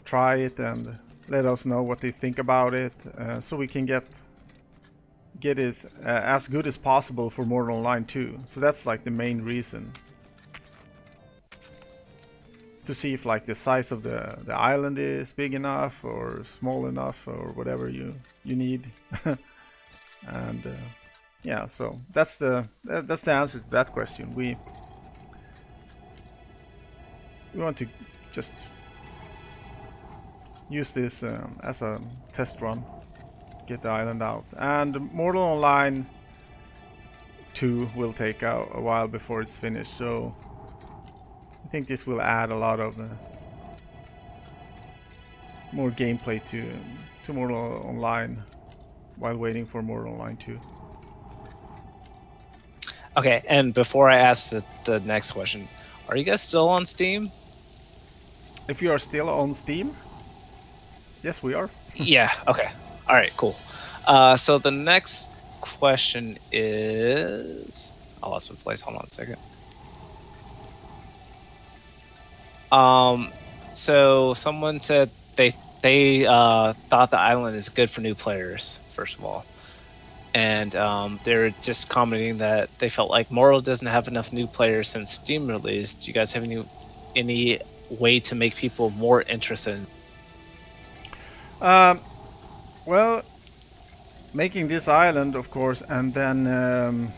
try it and let us know what they think about it, so we can get it as good as possible for Mortal Online 2. So that's like the main reason. To see if like the size of the island is big enough or small enough or whatever you need. And yeah, so that's the answer to that question. We want to just use this as a test run, get the island out, and Mortal Online 2 will take a while before it's finished, so I think this will add a lot of more gameplay to Mortal Online while waiting for Mortal Online 2. Okay, and before I ask the next question, are you guys still on Steam? If you are still on Steam, yes, we are. Yeah, okay. All right, cool. So the next question is... I lost my place. Hold on a second. So someone said they thought the island is good for new players, first of all. And they're just commenting that they felt like Mortal doesn't have enough new players since Steam released. Do you guys have any way to make people more interested? Well, making this island, of course, and then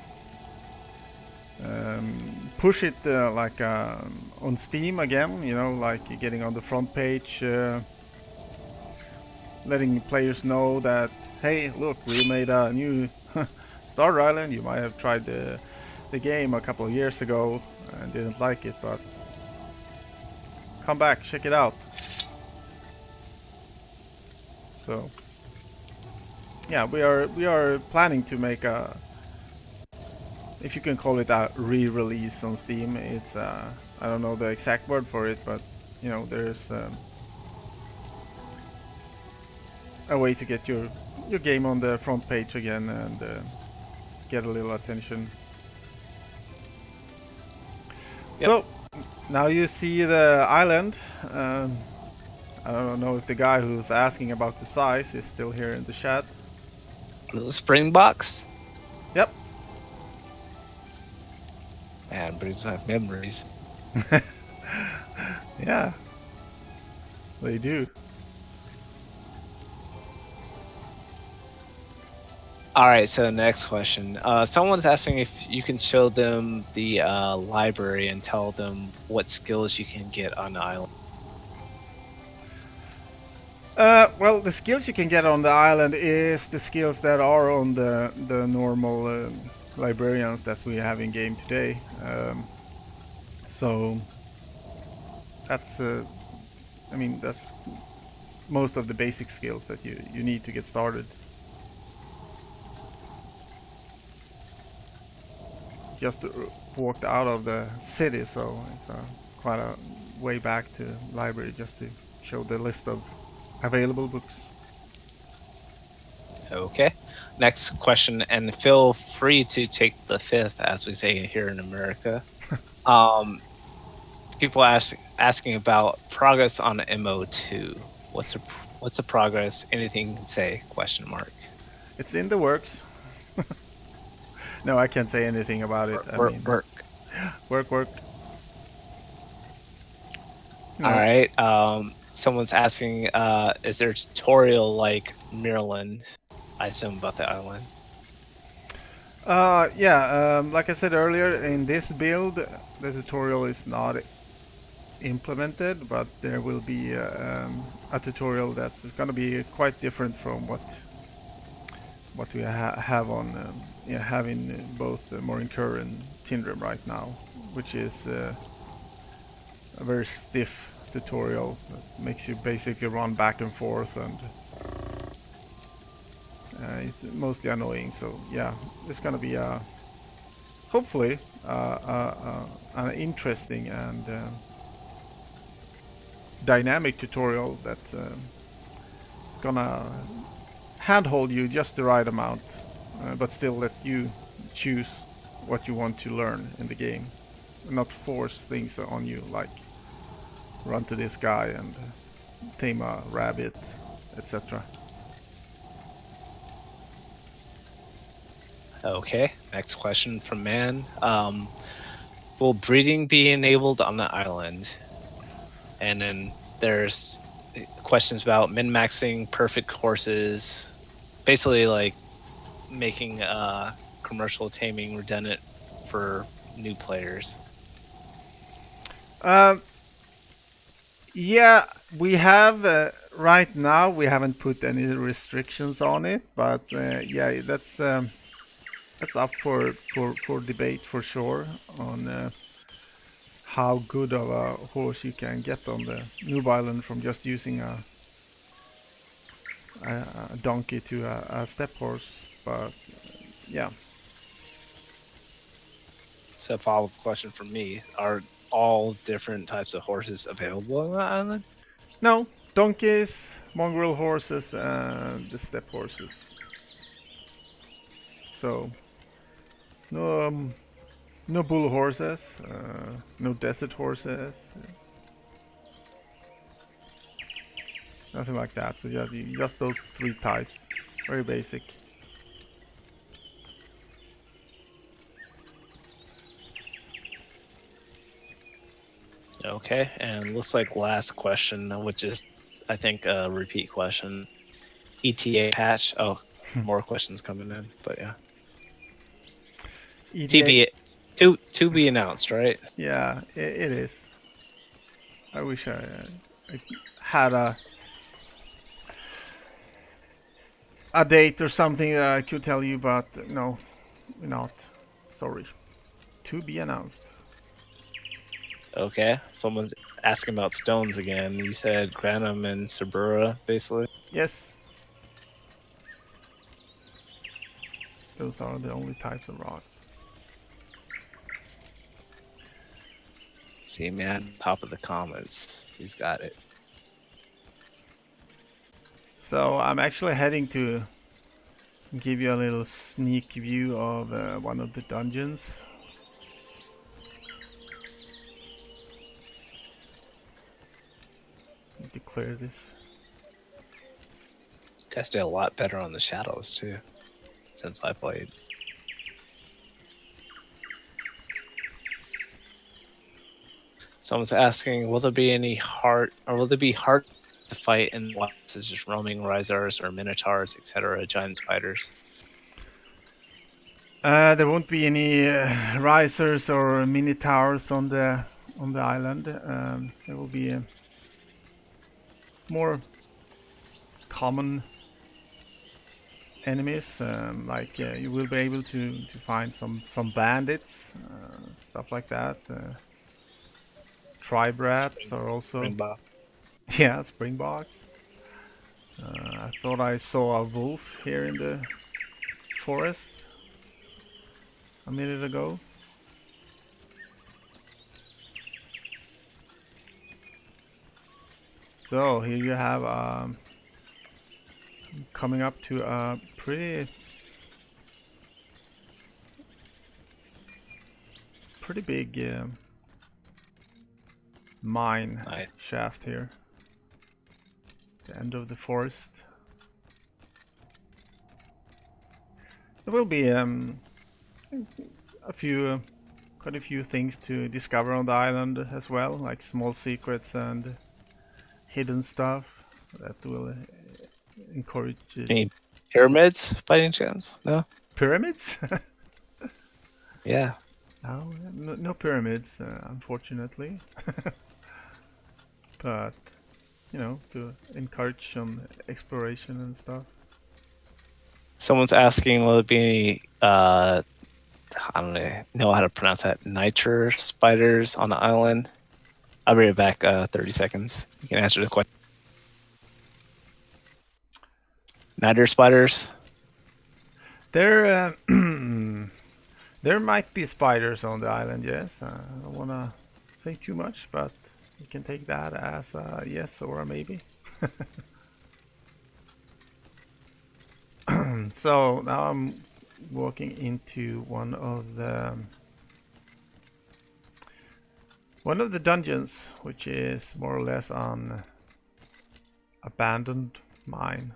push it on Steam again, like getting on the front page, letting players know that, hey, look, we made a new Starter Island. You might have tried the game a couple of years ago and didn't like it, but come back, check it out. So yeah, we are planning to make if you can call it a re-release on Steam. It's I don't know the exact word for it, but you know, there's a way to get your game on the front page again and get a little attention. Yep. So now you see the island. I don't know if the guy who's asking about the size is still here in the chat. Little Springboks. Yep. Man, brings back memories. Yeah, they do. All right, so next question. Someone's asking if you can show them the library and tell them what skills you can get on the island. Well, the skills you can get on the island is the skills that are on the normal librarians that we have in game today. So that's, I mean, that's most of the basic skills that you need to get started. Just walked out of the city, so it's quite a way back to library just to show the list of available books. Okay. Next question, and feel free to take the fifth, as we say here in America. People asking about progress on MO2. What's the progress? Anything you can say? Question mark. It's in the works. No, I can't say anything about it. I mean, Work. work. No. All right. Someone's asking, is there a tutorial like Maryland? I assume about the island. Yeah, like I said earlier, in this build, the tutorial is not implemented, but there will be a tutorial that's going to be quite different from what we have on having both Morinkur and Tindrim right now, which is a very stiff tutorial that makes you basically run back and forth, and it's mostly annoying. So yeah, it's gonna be hopefully an interesting and dynamic tutorial that's gonna handhold you just the right amount, but still let you choose what you want to learn in the game, and not force things on you like run to this guy and tame a rabbit, etc. Okay. Next question from Man. Will breeding be enabled on the island? And then there's questions about min-maxing perfect horses, basically like making commercial taming redundant for new players. Yeah, we have right now we haven't put any restrictions on it, but yeah, that's up for debate for sure on how good of a horse you can get on the Noob Island from just using a donkey to a step horse. But yeah. So, follow-up question from me: are all different types of horses available on the island? No, donkeys, mongrel horses, and the step horses. So no bull horses, no desert horses, nothing like that. So just those three types, very basic. Okay, and looks like last question, which is, I think, a repeat question. ETA patch. Oh, more questions coming in, but yeah. ETA, to be announced, right? yeah, it is. I wish I had a date or something that I could tell you, but no, not. Sorry. To be announced. Okay, someone's asking about stones again. You said Granum and Sabura, basically. Yes. Those are the only types of rocks. See, man, top of the comments. He's got it. So I'm actually heading to give you a little sneak view of one of the dungeons. Need to clear this. You guys did a lot better on the shadows too, since I played. Someone's asking, will there be any hard, or will there be hard to fight in what is just roaming risers or minotaurs, etc., giant spiders? There won't be any risers or mini towers on the island. There will be more common enemies. Like you will be able to find some bandits, stuff like that. Tribe rats are also Rainbow. yeah, springboks. I thought I saw a wolf here in the forest a minute ago. So here you have coming up to a pretty big mine Nice. shaft here. The end of the forest. There will be quite a few things to discover on the island as well, like small secrets and hidden stuff that will encourage Any pyramids by any chance? No? pyramids. Yeah. No pyramids, unfortunately. But you know, to encourage some exploration and stuff. Someone's asking, will it be any, I don't know how to pronounce that, niter spiders on the island? I'll be right back, 30 seconds. You can answer the question. Niter spiders? There, there might be spiders on the island. Yes, I don't want to say too much, but you can take that as a yes or a maybe. So now I'm walking into one of the dungeons, which is more or less an abandoned mine.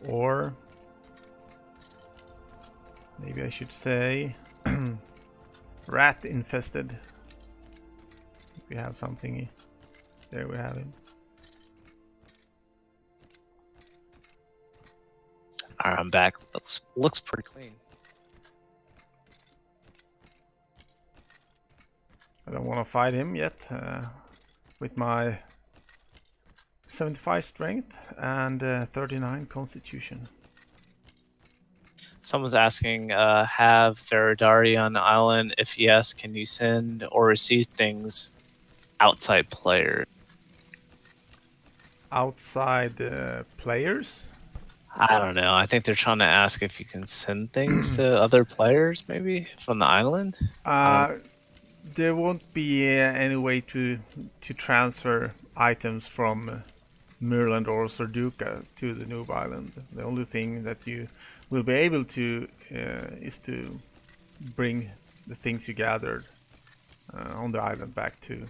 Or maybe I should say rat infested. We have something. There we have it. Alright, I'm back. Looks pretty clean. I don't want to fight him yet. With my 75 strength and 39 constitution. Someone's asking, have Faradari on the island? If yes, can you send or receive things outside players? Outside players? I don't know. I think they're trying to ask if you can send things to other players, maybe from the island. There won't be any way to transfer items from Mirland or Sarduka to the Noob Island. The only thing that you will be able to is to bring the things you gathered on the island back to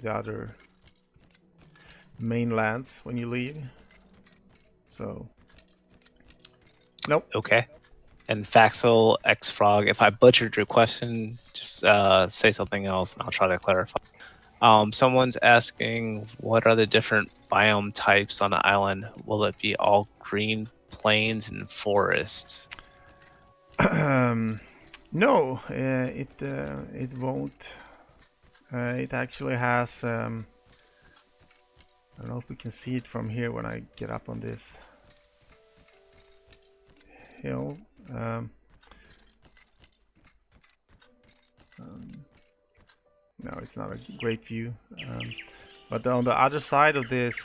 the other mainlands when you leave. So, nope. Okay. And Faxel X Frog, if I butchered your question, just say something else and I'll try to clarify. Someone's asking, what are the different biome types on the island? Will it be all green plains and forests? No, it won't. It actually has. I don't know if we can see it from here when I get up on this hill. No, it's not a great view. But on the other side of this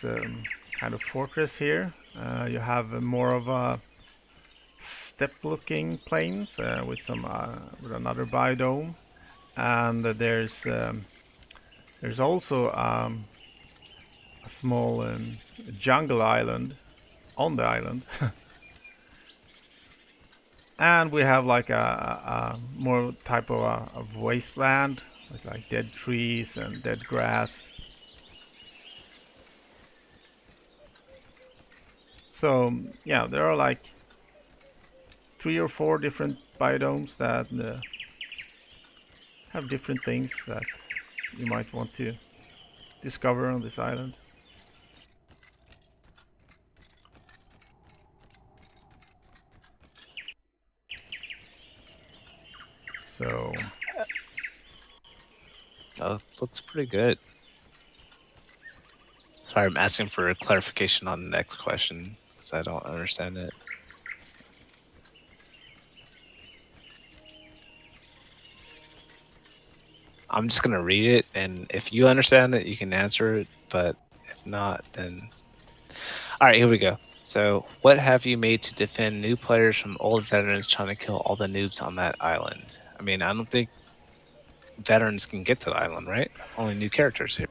kind of fortress here. You have more of a step-looking plains with some with another biodome, and there's also a small jungle island on the island. And we have like a more type of wasteland with like dead trees and dead grass. So yeah, there are like 3 or 4 different biodomes that have different things that you might want to discover on this island. So Oh, looks pretty good. Sorry, I'm asking for a clarification on the next question because I don't understand it. I'm just gonna read it, and if you understand it, you can answer it. But if not, then all right, here we go. So, what have you made to defend new players from old veterans trying to kill all the noobs on that island? I mean, I don't think veterans can get to the island, right? Only new characters here.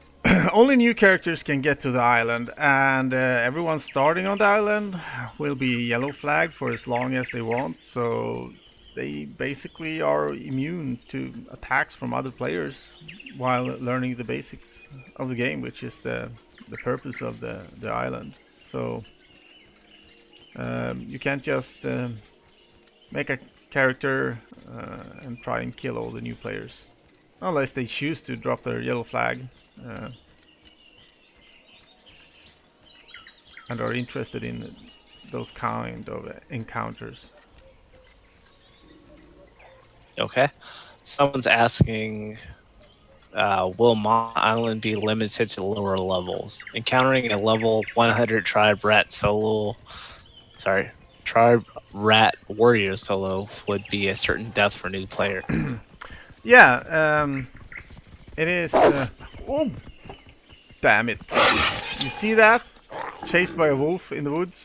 only new characters can get to the island, and everyone starting on the island will be yellow flagged for as long as they want. So they basically are immune to attacks from other players while learning the basics of the game, which is the purpose of the island. So you can't just make a character and try and kill all the new players. Unless they choose to drop their yellow flag and are interested in those kind of encounters. Okay. Someone's asking, will Mon Island be limited to lower levels? Encountering a level 100 tribe rat warrior solo would be a certain death for new player. Yeah, it is. Oh, damn it! You see that? Chased by a wolf in the woods.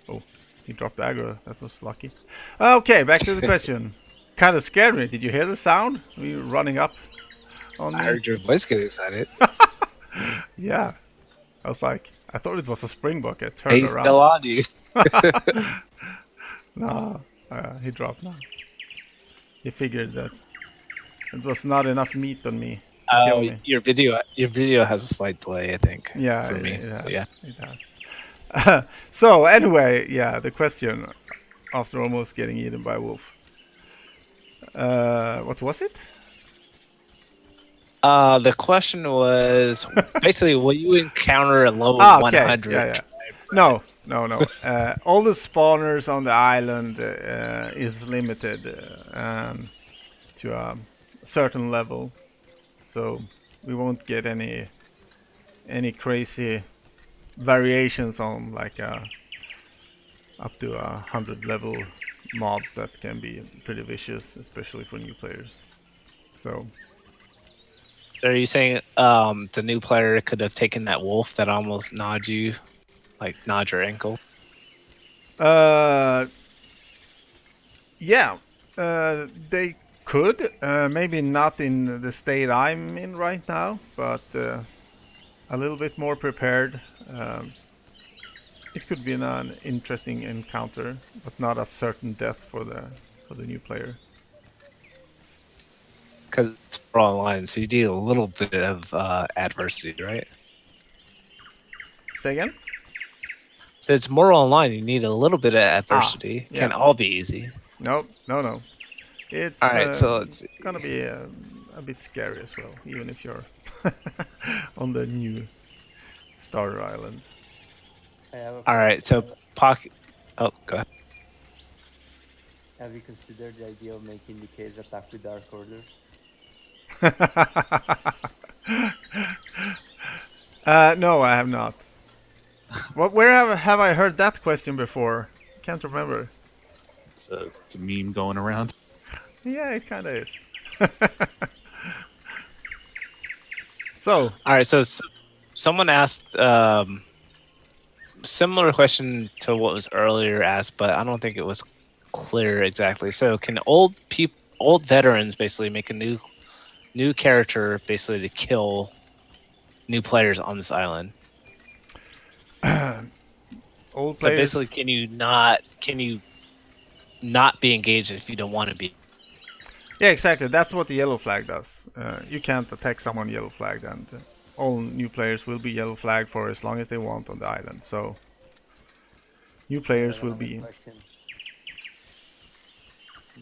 Oh, he dropped the aggro. That was lucky. Okay, back to the question. Kind of scared me. Did you hear the sound? Were you running up on me? I heard your voice get excited. Yeah. I was like, I thought it was a springbok. I turned He's around. still on you. No, he dropped now. He figured that it was not enough meat on me to kill me. Your video has a slight delay, I think. Yeah, for me. Yeah. It has. So anyway, yeah, the question after almost getting eaten by a wolf. What was it? The question was basically, will you encounter a level Okay. 100? Yeah. No. All the spawners on the island is limited to a certain level, so we won't get any crazy variations on like up to 100 level mobs that can be pretty vicious, especially for new players. So Are you saying the new player could have taken that wolf that almost gnawed you, like gnawed your ankle? yeah, they could. Maybe not in the state I'm in right now, but a little bit more prepared. It could be an interesting encounter, but not a certain death for the new player. Because it's more online, so you need a little bit of adversity, right? Say again? So it's more online. You need a little bit of adversity. yeah. Can't all be easy. No. It's All right, so let's see. gonna be a bit scary as well, even if you're on the new starter island. All right, so pocket. Oh, go ahead. Have you considered the idea of making the cage attack with Dark Orders? No, I have not. Where have I heard that question before? Can't remember. It's a meme going around. Yeah, it kind of is. So, All right, so someone asked similar question to what was earlier asked, but I don't think it was clear exactly. So, can old veterans basically make a new character basically to kill new players on this island? Old So players. basically, can you not be engaged if you don't want to be? Yeah, exactly. That's what the yellow flag does. You can't attack someone yellow flagged, and all new players will be yellow flagged for as long as they want on the island. So new I players have will another be. question.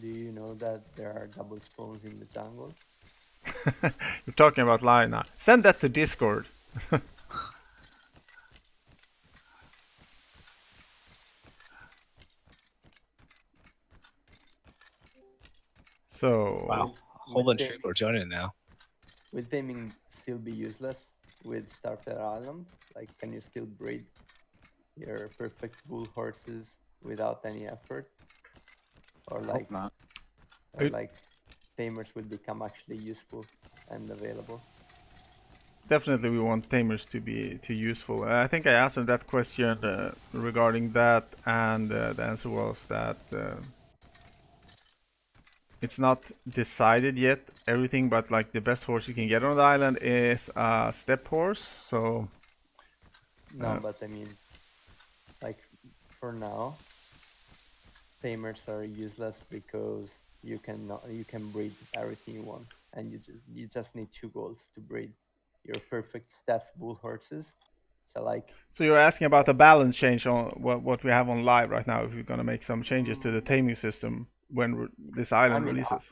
Do you know that there are double spawns in the jungle? You're talking about line now. Send that to Discord. So Wow, a whole bunch of people are joining now. Will taming still be useless with Starter Island? Like, can you still breed your perfect bull horses without any effort? Or like, Hope not. or It- like, tamers will become actually useful and available? definitely we want tamers to be useful. I think I answered that question regarding that, and the answer was that it's not decided yet. Everything but like the best horse you can get on the island is a step horse. So No, but I mean, like, for now, tamers are useless because you can breed everything you want, and you just need 2 golds to breed your perfect stats bull horses. So like, so you're asking about the balance change on what we have on live right now. If we're gonna make some changes to the taming system when this island I mean, releases.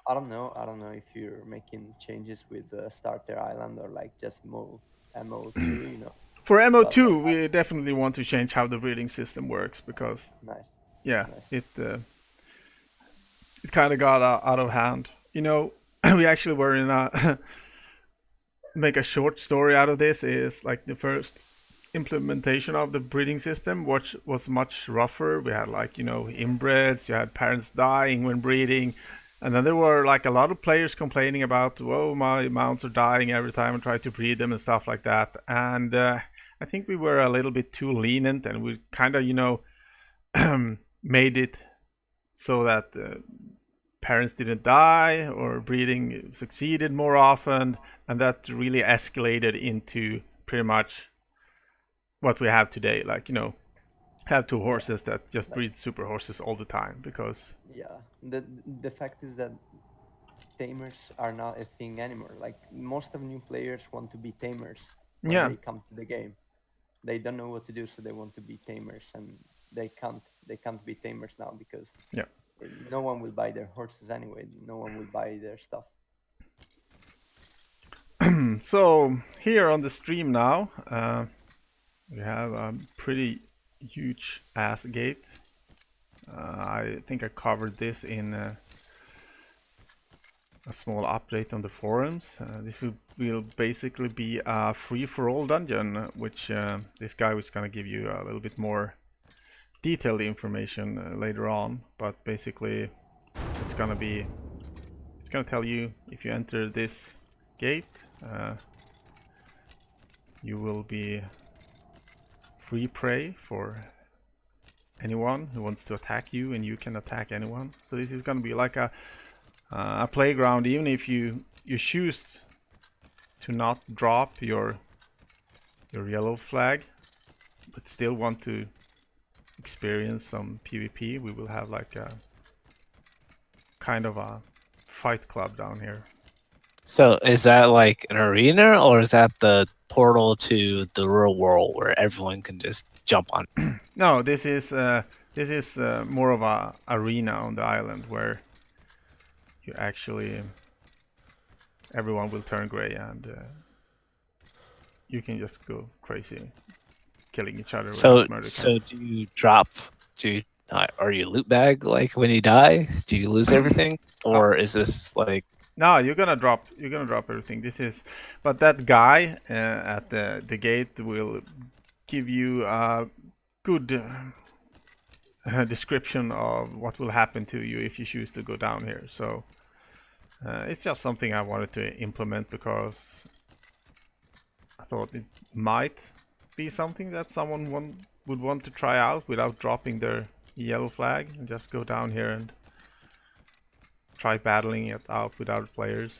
I don't know. I don't know if you're making changes with Starter Island or like just MO2, you know. For But like, MO2, we definitely want to change how the breeding system works because nice. yeah, Nice. it kind of got out of hand. You know, we actually were in a make a short story out of this. Is like the first implementation of the breeding system, which was much rougher. We had like inbreds, you had parents dying when breeding, and then there were like a lot of players complaining about, whoa, my mounts are dying every time I try to breed them and stuff like that. And I think we were a little bit too lenient, and we kind of made it so that parents didn't die or breeding succeeded more often, and that really escalated into pretty much what we have today. Like have 2 horses that just breed super horses all the time because Yeah. The fact is that tamers are not a thing anymore. Like, most of new players want to be tamers when yeah. they come to the game. They don't know what to do, so they want to be tamers, and they can't be tamers now because Yeah. no one will buy their horses anyway. No one will buy their stuff. So here on the stream now, we have a pretty huge ass gate. I think I covered this in a small update on the forums. This will basically be a free-for-all dungeon, which this guy was going to give you a little bit more detailed information later on. But basically, it's going to tell you if you enter this gate, you will be free prey for anyone who wants to attack you, and you can attack anyone. So this is going to be like a playground, even if you choose to not drop your yellow flag, but still want to experience some PvP. We will have like a kind of a fight club down here. So is that like an arena, or is that the portal to the real world where everyone can just jump on? No, this is more of a arena on the island where you actually everyone will turn gray, and you can just go crazy, killing each other. So without murder count. do you drop? Are you loot bag like when you die? Do you lose everything, or is this like? No, you're gonna drop everything. This is, but that guy at the gate will give you a good description of what will happen to you if you choose to go down here. So it's just something I wanted to implement because I thought it might be something that someone would want to try out without dropping their yellow flag, and just go down here and try battling it out with other players.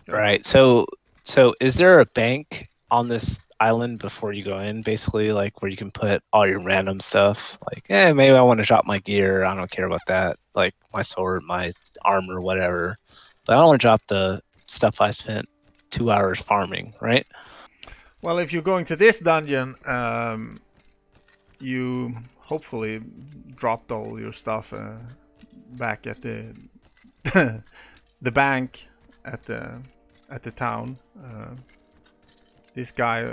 Right. So is there a bank on this island before you go in, basically, like where you can put all your random stuff? Like, maybe I want to drop my gear. I don't care about that. Like my sword, my armor, whatever. But I don't want to drop the stuff I spent 2 hours farming, right? Well, if you're going to this dungeon, you hopefully dropped all your stuff back at the the bank at the town. This guy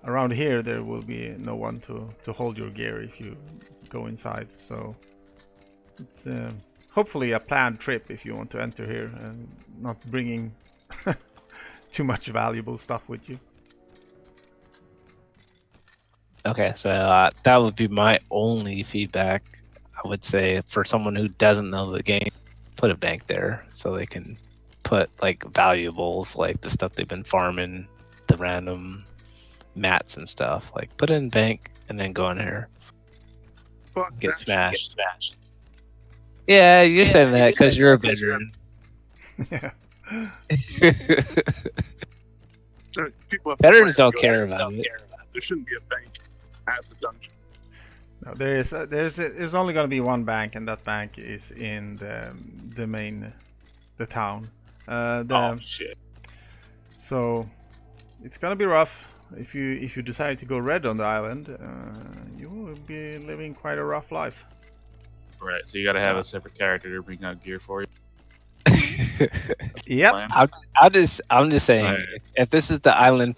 around here, there will be no one to hold your gear if you go inside. So it's hopefully a planned trip if you want to enter here and not bringing too much valuable stuff with you. Okay, so that would be my only feedback. I would say for someone who doesn't know the game, put a bank there so they can put like valuables, like the stuff they've been farming, the random mats and stuff. Like put it in bank and then go in here. Fuck Get that smashed. Yeah, you're saying that because you're a veteran. Yeah. People have Veterans to don't go care there. about it. There shouldn't be a bank at the dungeon. No, there's only going to be one bank, and that bank is in the main town. Oh shit! So it's gonna be rough if you decide to go red on the island. You will be living quite a rough life. Right. So you got to have a separate character to bring out gear for you. Yep. Plan. I'm just saying, Right. if this is the island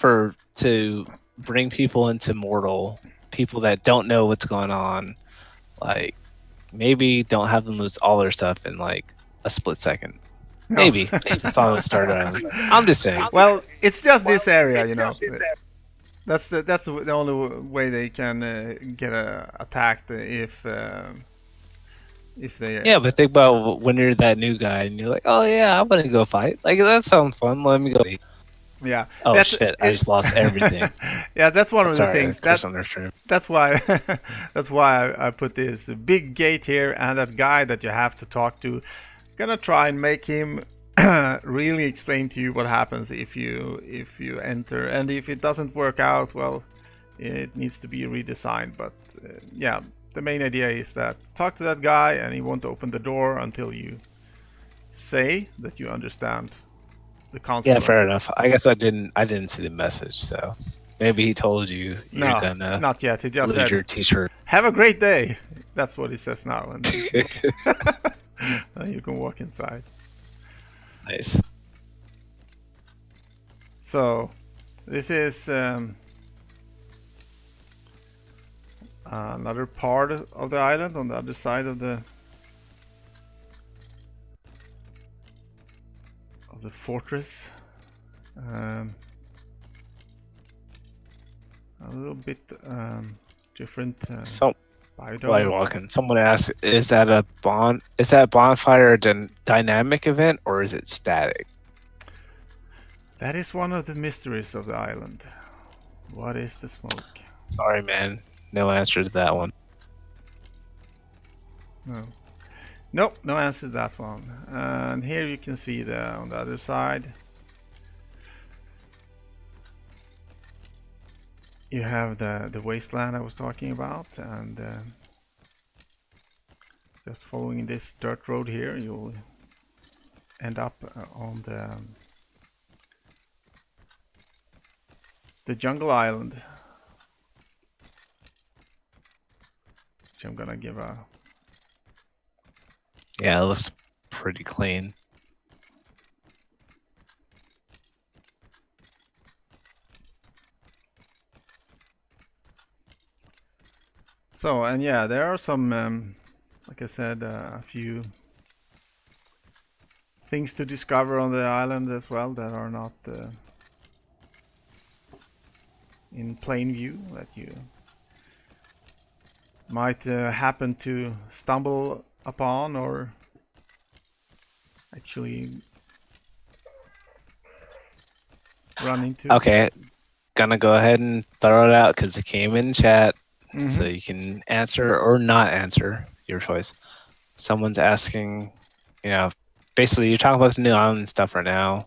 to bring people into Mortal, people that don't know what's going on, like maybe don't have them lose all their stuff in like a split second. No. Maybe it's a solid start. I'm just saying. Well, it's just this area, you know. That's the only way they can get attacked if they. Yeah, but think about when you're that new guy and you're like, oh yeah, I'm gonna go fight. Like that sounds fun. Let me go. Yeah. Oh shit! I just lost everything. Yeah, that's one of the Sorry, things. Chris on their stream. That's why that's why I put this big gate here, and that guy that you have to talk to. Gonna try and make him really explain to you what happens if you enter, and if it doesn't work out, well, it needs to be redesigned. But yeah, the main idea is that talk to that guy, and he won't open the door until you say that you understand the concept. Yeah, fair enough. I guess I didn't see the message, so maybe he told you you're No, gonna not yet. He just lose said, your T-shirt. "Have a great day." That's what he says now, and then you can walk inside. Nice. So, this is another part of the island on the other side of the fortress. A little bit different. So biodome. while you're walking, someone asked, "Is that bonfire a dynamic event or is it static?" That is one of the mysteries of the island. What is the smoke? Sorry, man. No answer to that one. No. Nope, no answer to that one. And here you can see on the other side. You have the wasteland I was talking about, and just following this dirt road here, you'll end up on the jungle island, which I'm gonna give a. Yeah, it looks pretty clean. So, and yeah, there are some, like I said, a few things to discover on the island as well that are not in plain view, that you might happen to stumble upon, or actually run into? Okay, gonna go ahead and throw it out because it came in chat, so Mhm. you can answer or not answer, your choice. Someone's asking, basically you're talking about the new island stuff right now.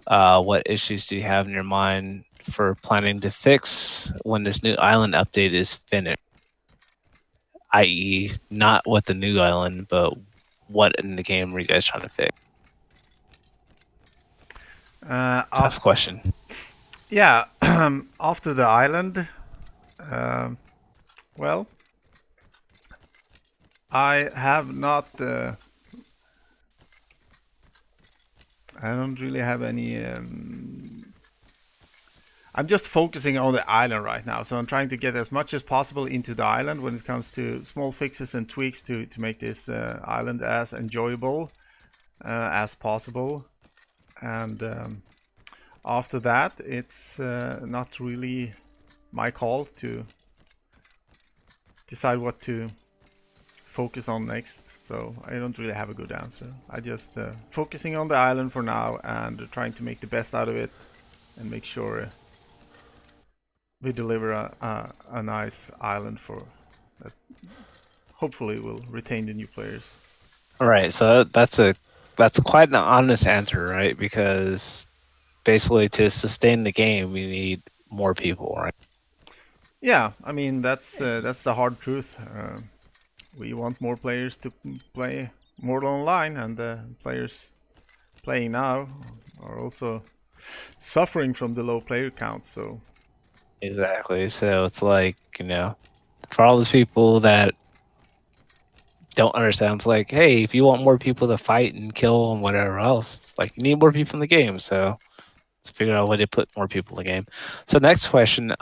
What issues do you have in your mind for planning to fix when this new island update is finished? I.e., not what the new island, but what in the game were you guys trying to fix? Tough question. Yeah, after the island, um, well, I have not. I don't really have any. I'm just focusing on the island right now, so I'm trying to get as much as possible into the island when it comes to small fixes and tweaks to make this island as enjoyable as possible. And after that, it's not really my call to decide what to focus on next. So I don't really have a good answer. I just focusing on the island for now and trying to make the best out of it and make sure we deliver a nice island for that. Hopefully, will retain the new players. All right, so that's quite an honest answer, right? Because basically, to sustain the game, you need more people, right? Yeah, I mean that's the hard truth. We want more players to play Mortal Online, and the players playing now are also suffering from the low player count. So Exactly. So it's like, for all those people that don't understand, it's like, hey, if you want more people to fight and kill and whatever else, it's like you need more people in the game. So let's figure out a way to put more people in the game. So next question,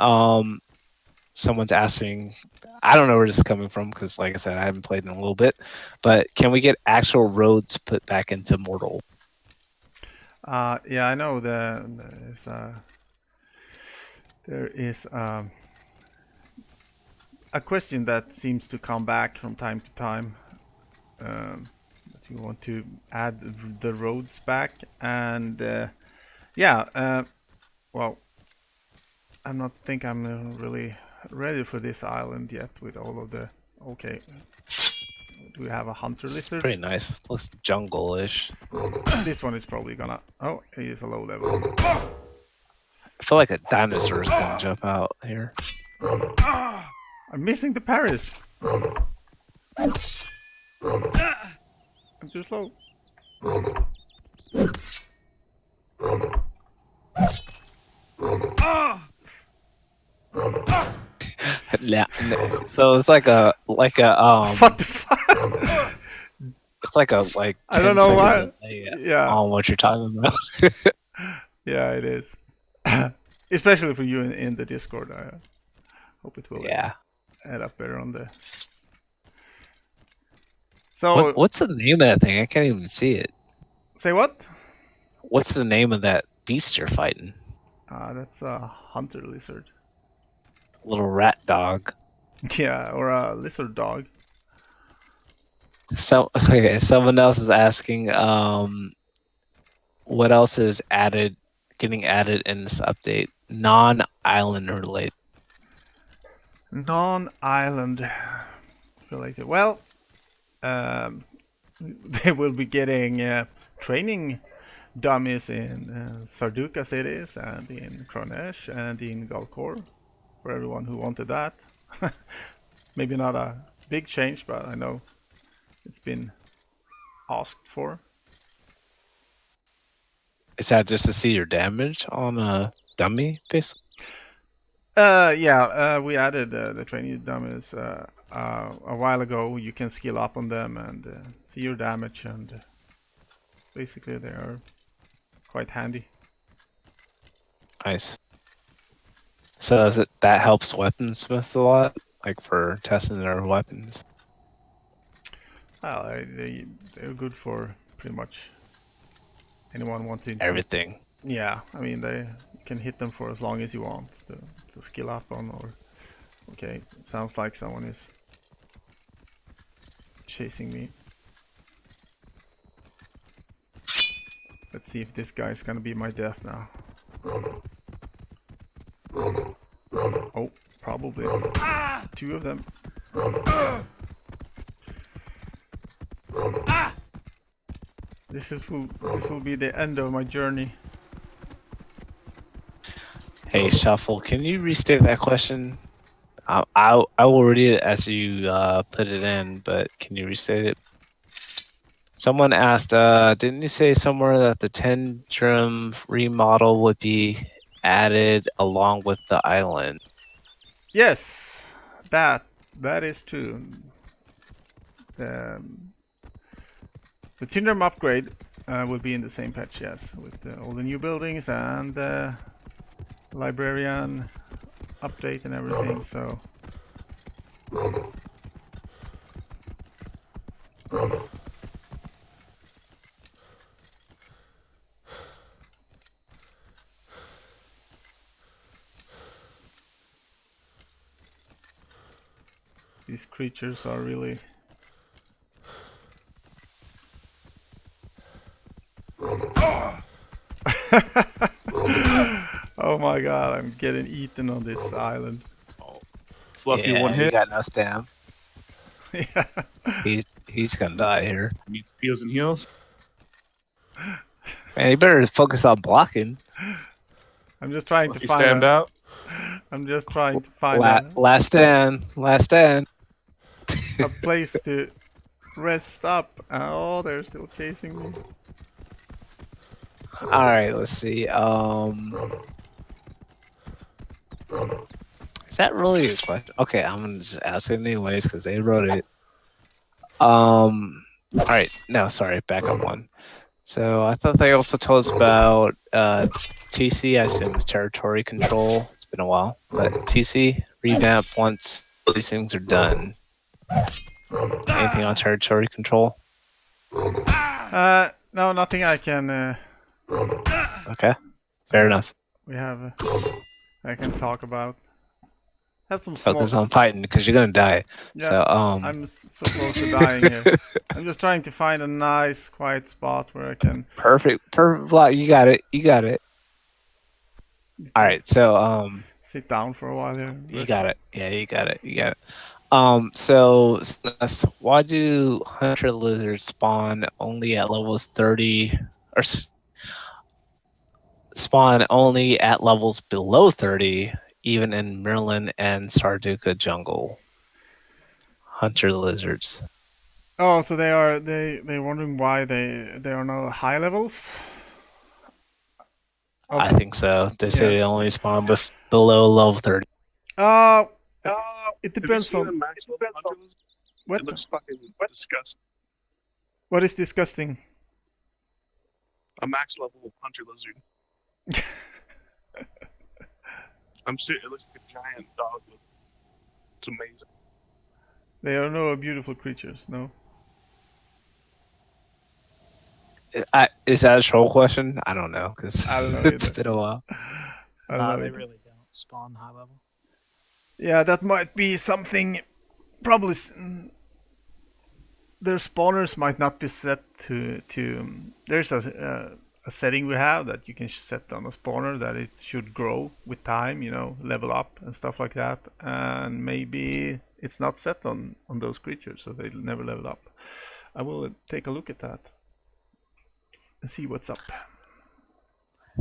someone's asking, I don't know where this is coming from because, like I said, I haven't played in a little bit, but can we get actual roads put back into Mortal? yeah, I know there is a question that seems to come back from time to time. That you want to add the roads back, and yeah, well, I'm not think I'm really ready for this island yet with all of the. Okay, do we have a hunter It's lizard? pretty nice. Looks jungle-ish. This one is probably gonna. Oh, he is a low level. I feel like a dinosaur is gonna jump out here. I'm missing the Paris. I'm too slow. Yeah. So it's like a What the fuck? it's like a like I don't 10 know second why. delay Yeah, on what you're talking about. yeah, it is. Especially for you in the Discord. I hope it will Yeah. add up better on the. So What's the name of that thing? I can't even see it. say what? What's the name of that beast you're fighting? That's a hunter lizard. Little rat dog. Yeah, or a lizard dog. So okay, someone else is asking, what else is getting added in this update? Non-island related. Non-island related. Well, um, they will be getting training dummies in Sarduka cities and in Kronesh and in Galkor for everyone who wanted that. Maybe not a big change, but I know it's been asked for. Is that just to see your damage on a dummy, basically? Yeah, we added the training dummies a while ago. You can skill up on them and see your damage, and basically they are quite handy. Nice. So that helps weaponsmiths a lot, like for testing their weapons. Well, they're good for pretty much anyone wanting to. Everything. Yeah, I mean you can hit them for as long as you want to skill up on. Or okay, it sounds like someone is chasing me. Let's see if this guy's gonna be my death now. Oh, probably. 2 of them. This will be the end of my journey. Hey, Shuffle, can you restate that question? I will read it as you put it in, but can you restate it? Someone asked, didn't you say somewhere that the Tendrum remodel would be added along with the island? Yes, that is true. The Tindrum upgrade will be in the same patch, yes, with all the new buildings and the librarian update and everything. So these creatures are really oh my god, I'm getting eaten on this island. Fluffy yeah, one he hit. got no stam. Yeah. He's gonna die here. Needs heals and heals. Man, you better focus on blocking. I'm just trying Fluffy to find stand out. I'm just trying to find Last stand. a place to rest up. Oh, they're still chasing me. All right, let's see. Is that really a question? Okay, I'm gonna just ask it anyways because they wrote it. All right. No, sorry. Back up one. So I thought they also told us about TC. I assume it's territory control. It's been a while, but TC revamp once these things are done. Anything on territory control? No, nothing I can. Okay, fair enough. We have. I can talk about. Have some small. Focus on fighting because you're gonna die. Yeah, So I'm so close to dying here. I'm just trying to find a nice, quiet spot where I can. perfect block. You got it. All right, so sit down for a while here. you got it. Yeah, you got it. So why do hunter lizards spawn only at levels 30 or spawn only at levels below 30, even in Merlin and Sarduka jungle? Hunter lizards. Oh, so they're wondering why they are not high levels. I think so. They say Yeah. they only spawn below level 30. It Have you depends seen a on max level hunter lizard? what. It looks fucking disgusting. What is disgusting? A max level hunter lizard. I'm serious. It looks like a giant dog. It's amazing. They are no beautiful creatures. No. Is that a troll question? I don't know because I don't know it's either. been a while. I don't know They either. really don't spawn high level. Yeah, that might be something. Probably their spawners might not be set to. There's a setting we have that you can set on a spawner that it should grow with time. You know, level up and stuff like that. And maybe it's not set on those creatures, so they never level up. I will take a look at that and see what's up.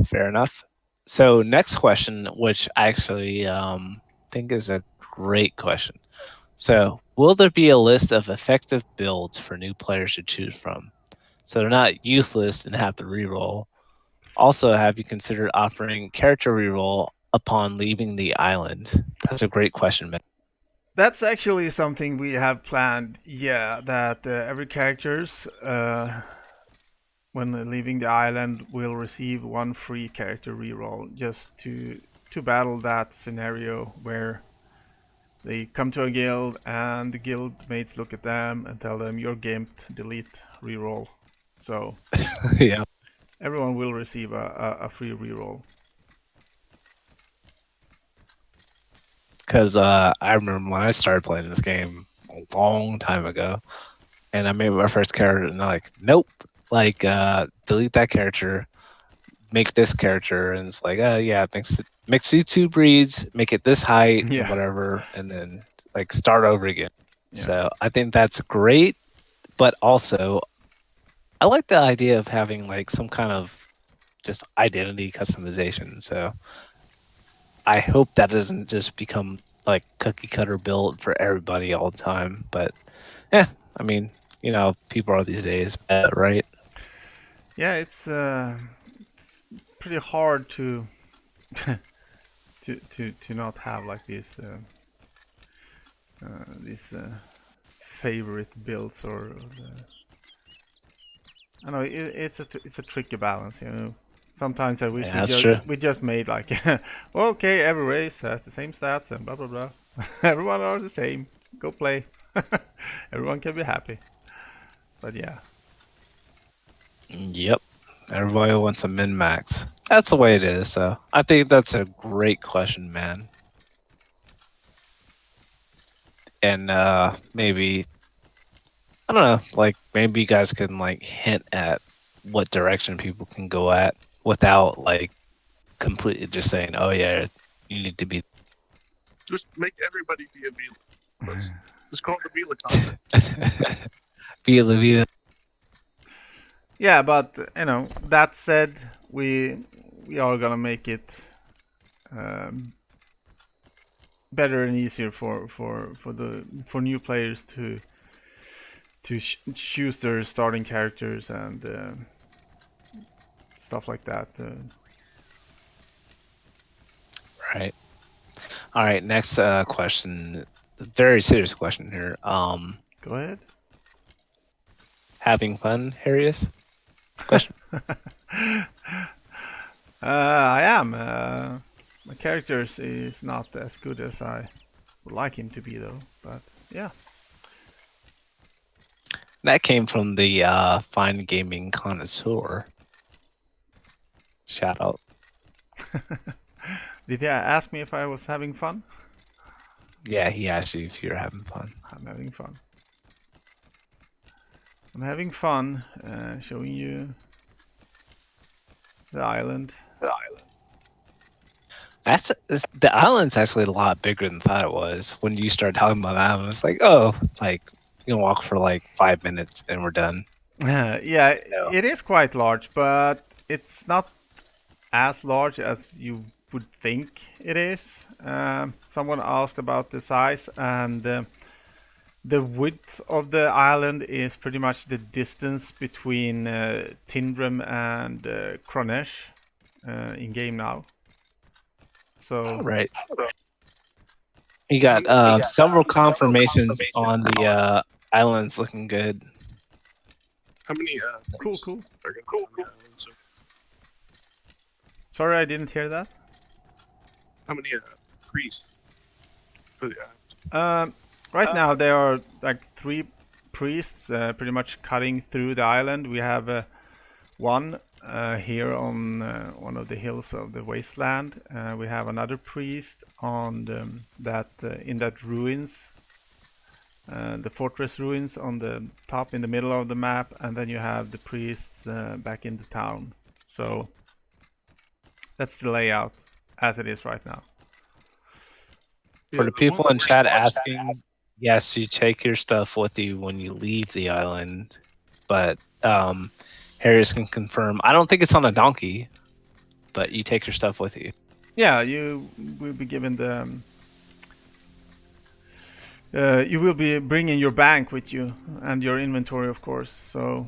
Fair enough. So next question, which I actually think is a great question. So will there be a list of effective builds for new players to choose from? So they're not useless and have to reroll. Also, have you considered offering character reroll upon leaving the island? That's a great question, man. That's actually something we have planned. Yeah, that every characters when leaving the island will receive 1 free character reroll just to battle that scenario where they come to a guild and the guild mates look at them and tell them you're gimped, delete reroll. So Yeah. everyone will receive a free reroll. Because I remember when I started playing this game a long time ago, and I made my first character, and they're like, nope, like delete that character. make this character, and it's like, oh yeah, mix these two breeds, make it this height, Yeah. whatever, and then like start over again. Yeah. So I think that's great, but also I like the idea of having like some kind of just identity customization. So I hope that doesn't just become like cookie cutter build for everybody all the time. But yeah, I mean, you know, people are these days, right? Yeah, it's pretty hard to to not have like these favorite builds or I know it's a tricky balance, you know. Sometimes I wish Yeah, that's true. we just made like okay, every race has the same stats and blah blah blah. Everyone are the same. Go play. Everyone can be happy. But yeah. Yep. Everybody wants a min max. That's the way it is. So I think that's a great question, man. And maybe I don't know, like maybe you guys can like hint at what direction people can go at without like completely just saying, "Oh yeah, you need to be." Just make everybody be a Vila. Just call it the Vila content. Vila Vila. Yeah, but you know, that said, we are gonna make it better and easier for new players to choose their starting characters and stuff like that. Right. All right. Next question. Very serious question here. Go ahead. Having fun, Harrius? Question. I am. My character is not as good as I would like him to be, though. But yeah. That came from the Fine Gaming Connoisseur. Shout out. Did he ask me if I was having fun? Yeah, he asked you if you're having fun. I'm having fun. I'm having fun showing you the island. The island's actually a lot bigger than I thought it was. When you started talking about that, I was like, oh, like you can walk for like 5 minutes and we're done. Yeah, No. it is quite large, but it's not as large as you would think it is. Someone asked about the size, and the width of the island is pretty much the distance between Tindrum and Kronesh in game now. So Right. You got several confirmations on the islands looking good. How many cool. are going to be on the island? So Sorry, I didn't hear that. how many priests for the island? Right now there are like 3 priests pretty much cutting through the island. We have one here on one of the hills of the wasteland. We have another priest on in that ruins, the fortress ruins on the top in the middle of the map, and then you have the priests back in the town. So that's the layout as it is right now. For the people in chat asking, yes, you take your stuff with you when you leave the island, but Harris can confirm. I don't think it's on a donkey, but you take your stuff with you. Yeah, you will be given the. You will be bringing your bank with you and your inventory, of course. So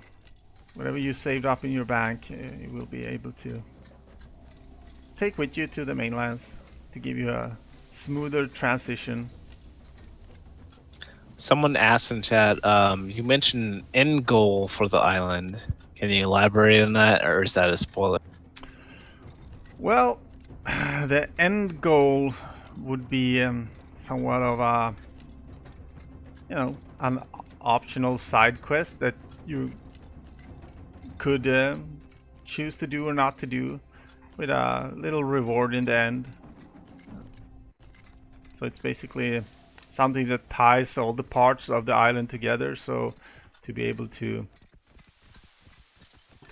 whatever you saved up in your bank, you will be able to take with you to the mainlands to give you a smoother transition. Someone asked in chat, you mentioned end goal for the island. Can you elaborate on that, or is that a spoiler? Well, the end goal would be somewhat of a, an optional side quest that you could choose to do or not to do, with a little reward in the end. So it's basically something that ties all the parts of the island together. So to be able to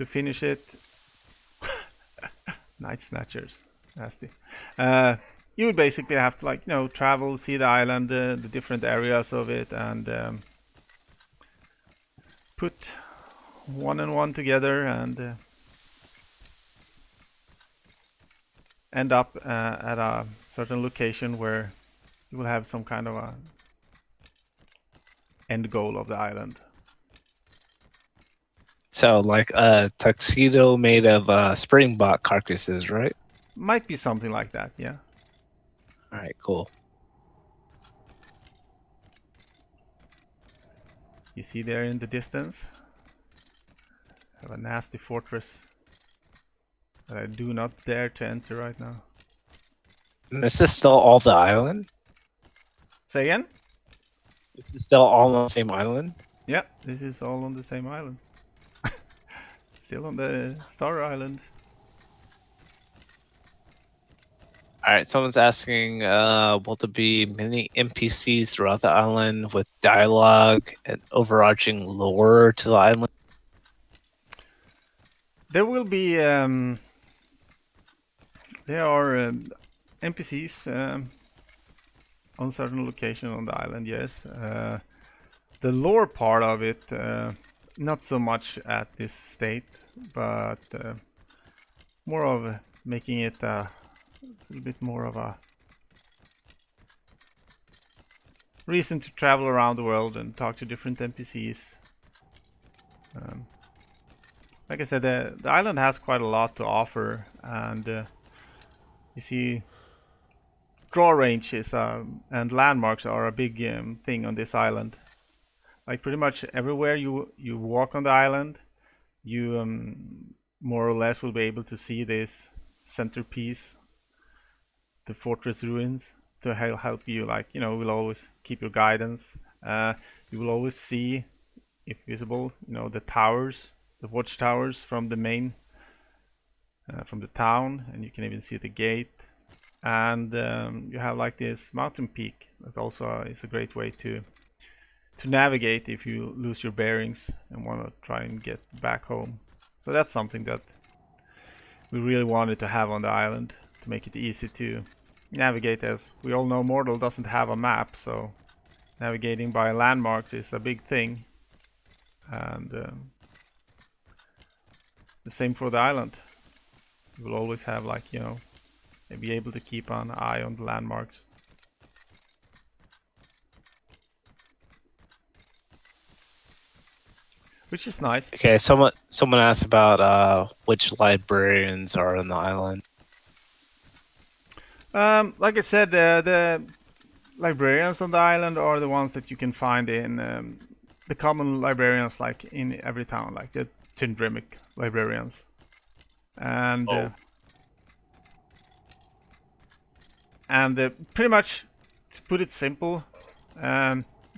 finish it, Night Snatchers. Nasty. You would basically have to, like, travel, see the island, the different areas of it, and put one and one together and end up at a certain location where you will have some kind of a end goal of the island. So like a tuxedo made of springbok carcasses, right? Might be something like that, yeah. All right, cool. You see there in the distance, have a nasty fortress that I do not dare to enter right now. And this is still all the island? Say again? This is still all on the same island? Yeah, this is all on the same island. Still on the Star Island. All right, someone's asking, will there be many NPCs throughout the island with dialogue and overarching lore to the island? There will be, there are NPCs on certain location on the island, yes. The lore part of it, not so much at this state, but more of making it a little bit more of a reason to travel around the world and talk to different NPCs. Like I said, the island has quite a lot to offer, and you see draw ranges and landmarks are a big thing on this island. Like pretty much everywhere you walk on the island, you more or less will be able to see this centerpiece, the fortress ruins, to help you. Like, will always keep your guidance. You will always see, if visible, the towers, the watchtowers from the main, from the town, and you can even see the gate. And you have like this mountain peak that also is a great way to navigate if you lose your bearings and want to try and get back home. So that's something that we really wanted to have on the island to make it easy to navigate. As we all know, Mordor doesn't have a map, so navigating by landmarks is a big thing. And the same for the island. You will always have, like, be able to keep an eye on the landmarks. Which is nice. Okay, someone asked about which librarians are on the island. Like I said, the librarians on the island are the ones that you can find in the common librarians, like in every town, like the Tindremic librarians. And pretty much, to put it simple,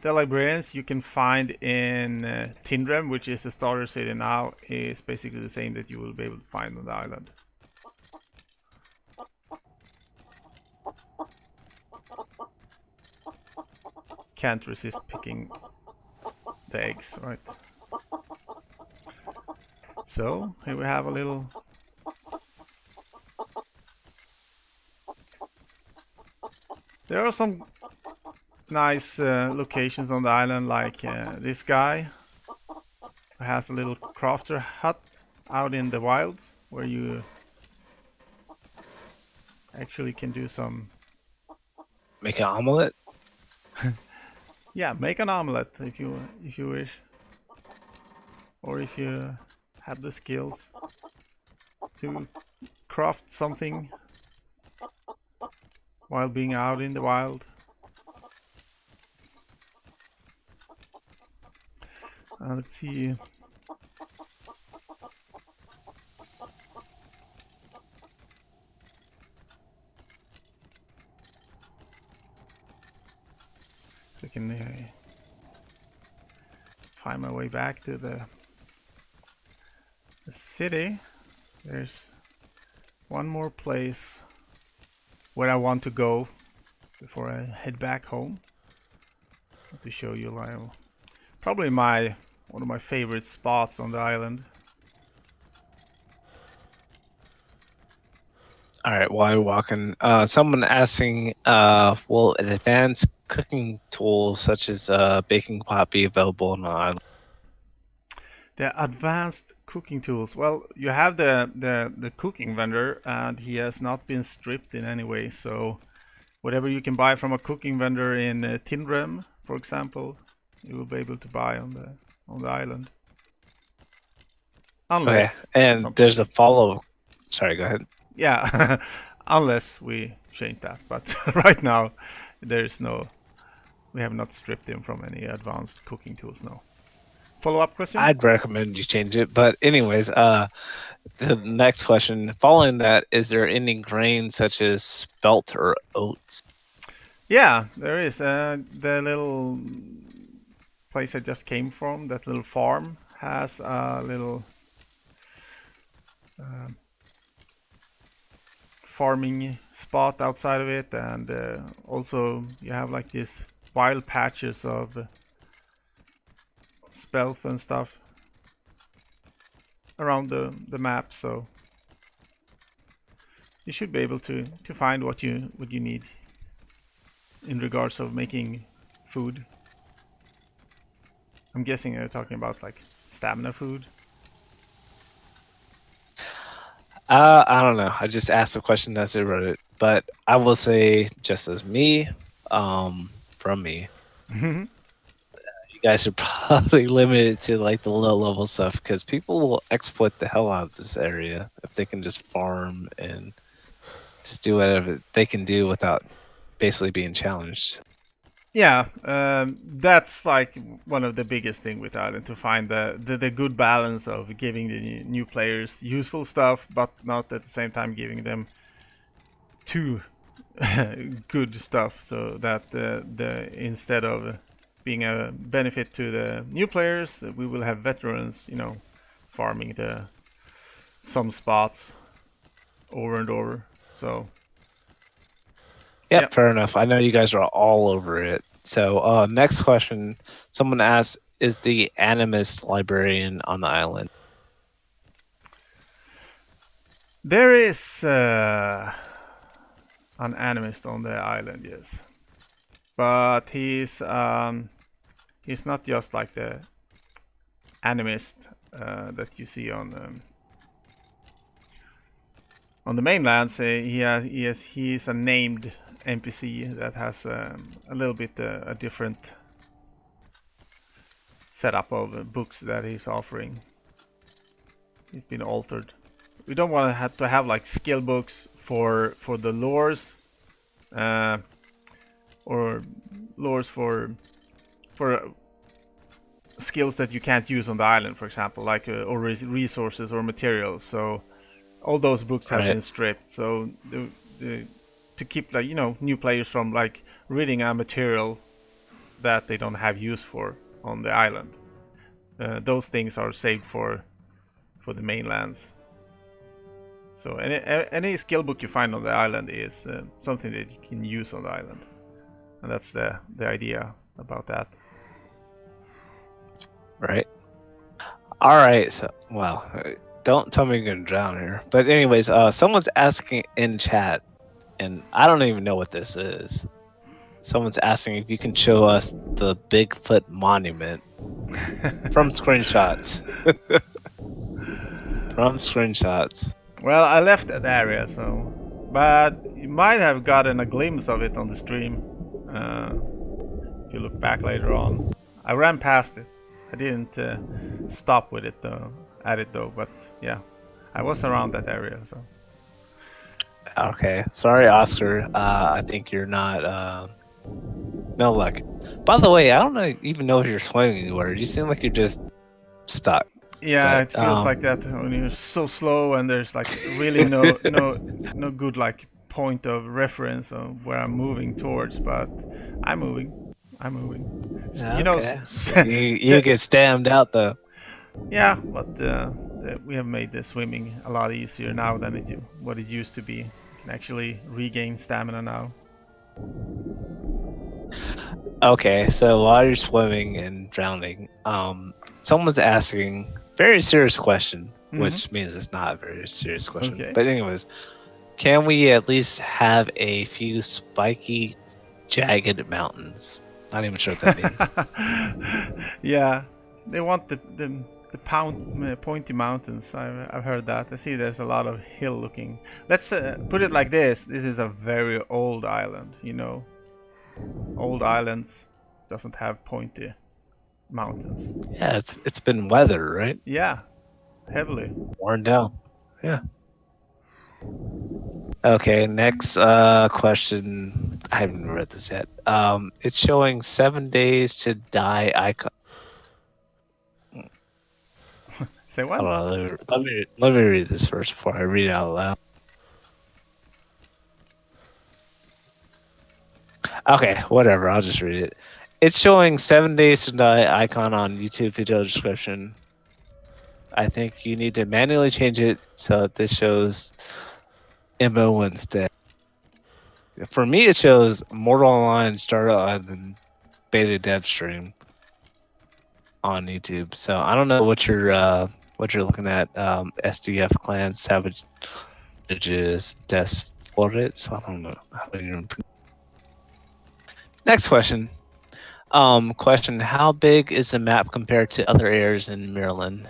the librarians you can find in Tindrem, which is the starter city now, is basically the same that you will be able to find on the island. Can't resist picking the eggs, right? So here we have a little there are some nice locations on the island, like this guy who has a little crafter hut out in the wilds where you actually can do some Make an omelet? yeah, make an omelet if you wish, or if you have the skills to craft something while being out in the wild. Let's see. So I can find my way back to the city. There's one more place where I want to go before I head back home. To show you, like, probably one of my favorite spots on the island. All right, while you're walking, someone asking, will advanced cooking tools such as baking pot be available on the island? The advanced cooking tools. Well, you have the cooking vendor, and he has not been stripped in any way. So whatever you can buy from a cooking vendor in Tinrem, for example, you will be able to buy on the island. Okay, Unless and something- there's a follow. Sorry, go ahead. yeah, unless we change that. But right now, there's no. We have not stripped him from any advanced cooking tools. No. Follow-up question? I'd recommend you change it. But anyways, the next question, following that, is there any grain such as spelt or oats? Yeah, there is. The little place I just came from, that little farm, has a little farming spot outside of it, and also you have like these wild patches of spelt and stuff around the map, so you should be able to find what you need in regards of making food. I'm guessing you're talking about like stamina food. I don't know. I just asked a question as I wrote it, but I will say, just as me, from me, you guys are probably limited to like the low level stuff because people will exploit the hell out of this area if they can just farm and just do whatever they can do without basically being challenged. Yeah, that's like one of the biggest thing with Island, to find the good balance of giving the new players useful stuff, but not at the same time giving them too good stuff, so that the instead of being a benefit to the new players, we will have veterans, farming some spots over and over. So Yep, Yep. fair enough. I know you guys are all over it. So, next question. Someone asked, is the Animist librarian on the island? there is an animist on the island, yes, but he's not just like the animist that you see on the mainland. He's a named NPC that has a little bit a different setup of books that he's offering. It's been altered. We don't want to have like skill books for the lores, or lores for skills that you can't use on the island, for example, like or resources or materials. So all those books have Right. been stripped. So to keep like new players from like reading a material that they don't have use for on the island, those things are saved for the mainlands. So any skill book you find on the island is something that you can use on the island, and that's the idea about that. Right. All right. So, well, don't tell me you're gonna drown here. But anyways, someone's asking in chat, and I don't even know what this is. Someone's asking if you can show us the Bigfoot monument from screenshots. From screenshots. Well, I left that area, so, but you might have gotten a glimpse of it on the stream. If you look back later on, I ran past it. I didn't stop with it though, but yeah, I was around that area. So Okay. Sorry, Oscar. I think you're not. No luck. By the way, I don't even know if you're swimming anywhere. You seem like you're just stuck. yeah, But, it feels like that when you're so slow and there's like really no good like point of reference on where I'm moving towards. But I'm moving. Okay. you get stammed out though. Yeah, but we have made the swimming a lot easier now than what it used to be. You can actually regain stamina now. Okay, so while you're swimming and drowning, someone's asking very serious question, which means it's not a very serious question. Okay. But anyways, can we at least have a few spiky, jagged mountains? Not even sure what that means. Yeah, they want pointy mountains. I've heard that. I see there's a lot of hill looking. Let's put it like this. This is a very old island, you know. Old islands doesn't have pointy mountains. Yeah, it's been weathered, right? Yeah, heavily. Worn down. Yeah. Okay, next question. I haven't read this yet. It's showing 7 days to die icon. Say what? Hold on, let me read this first before I read it out loud. Okay, whatever. I'll just read it. It's showing 7 days to die icon on YouTube video description. I think you need to manually change it so that this shows MO instead. For me, it shows Mortal Online Star Island beta dev stream on YouTube. So I don't know what you're looking at. SDF Clan Savages Des Florets. I don't know how to even. Next question. Question: how big is the map compared to other areas in Maryland?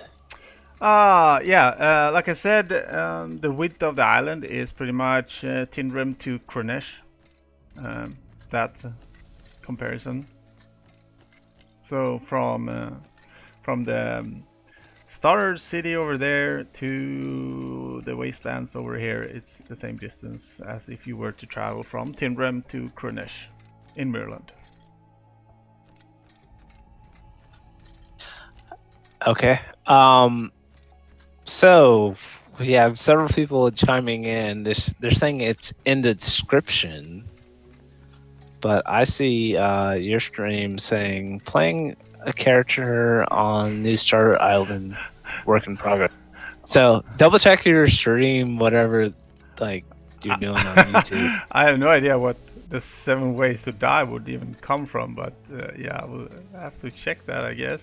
Yeah, like I said, the width of the island is pretty much Tinrem to Kronesh. That comparison. So from the starter city over there to the wastelands over here, it's the same distance as if you were to travel from Tinrem to Kronesh in Maryland. Okay. So we have several people chiming in. They're saying it's in the description, but I see your stream saying playing a character on New Star Island, work in progress. So double check your stream, whatever like you're doing on YouTube. I have no idea what the 7 ways to die would even come from, but yeah, we'll have to check that, I guess.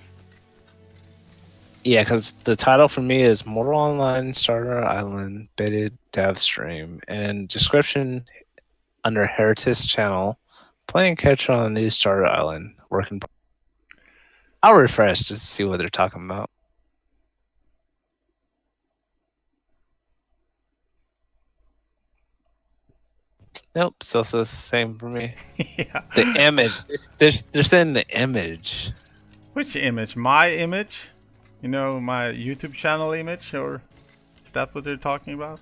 Yeah, because the title for me is Mortal Online Starter Island beta dev stream, and description under Heritage channel, playing character on a new Starter Island, working. I'll refresh just to see what they're talking about. Nope, still says the same for me. Yeah. The image, they're saying the image. Which image? My image? You know, my YouTube channel image, or is that what they're talking about?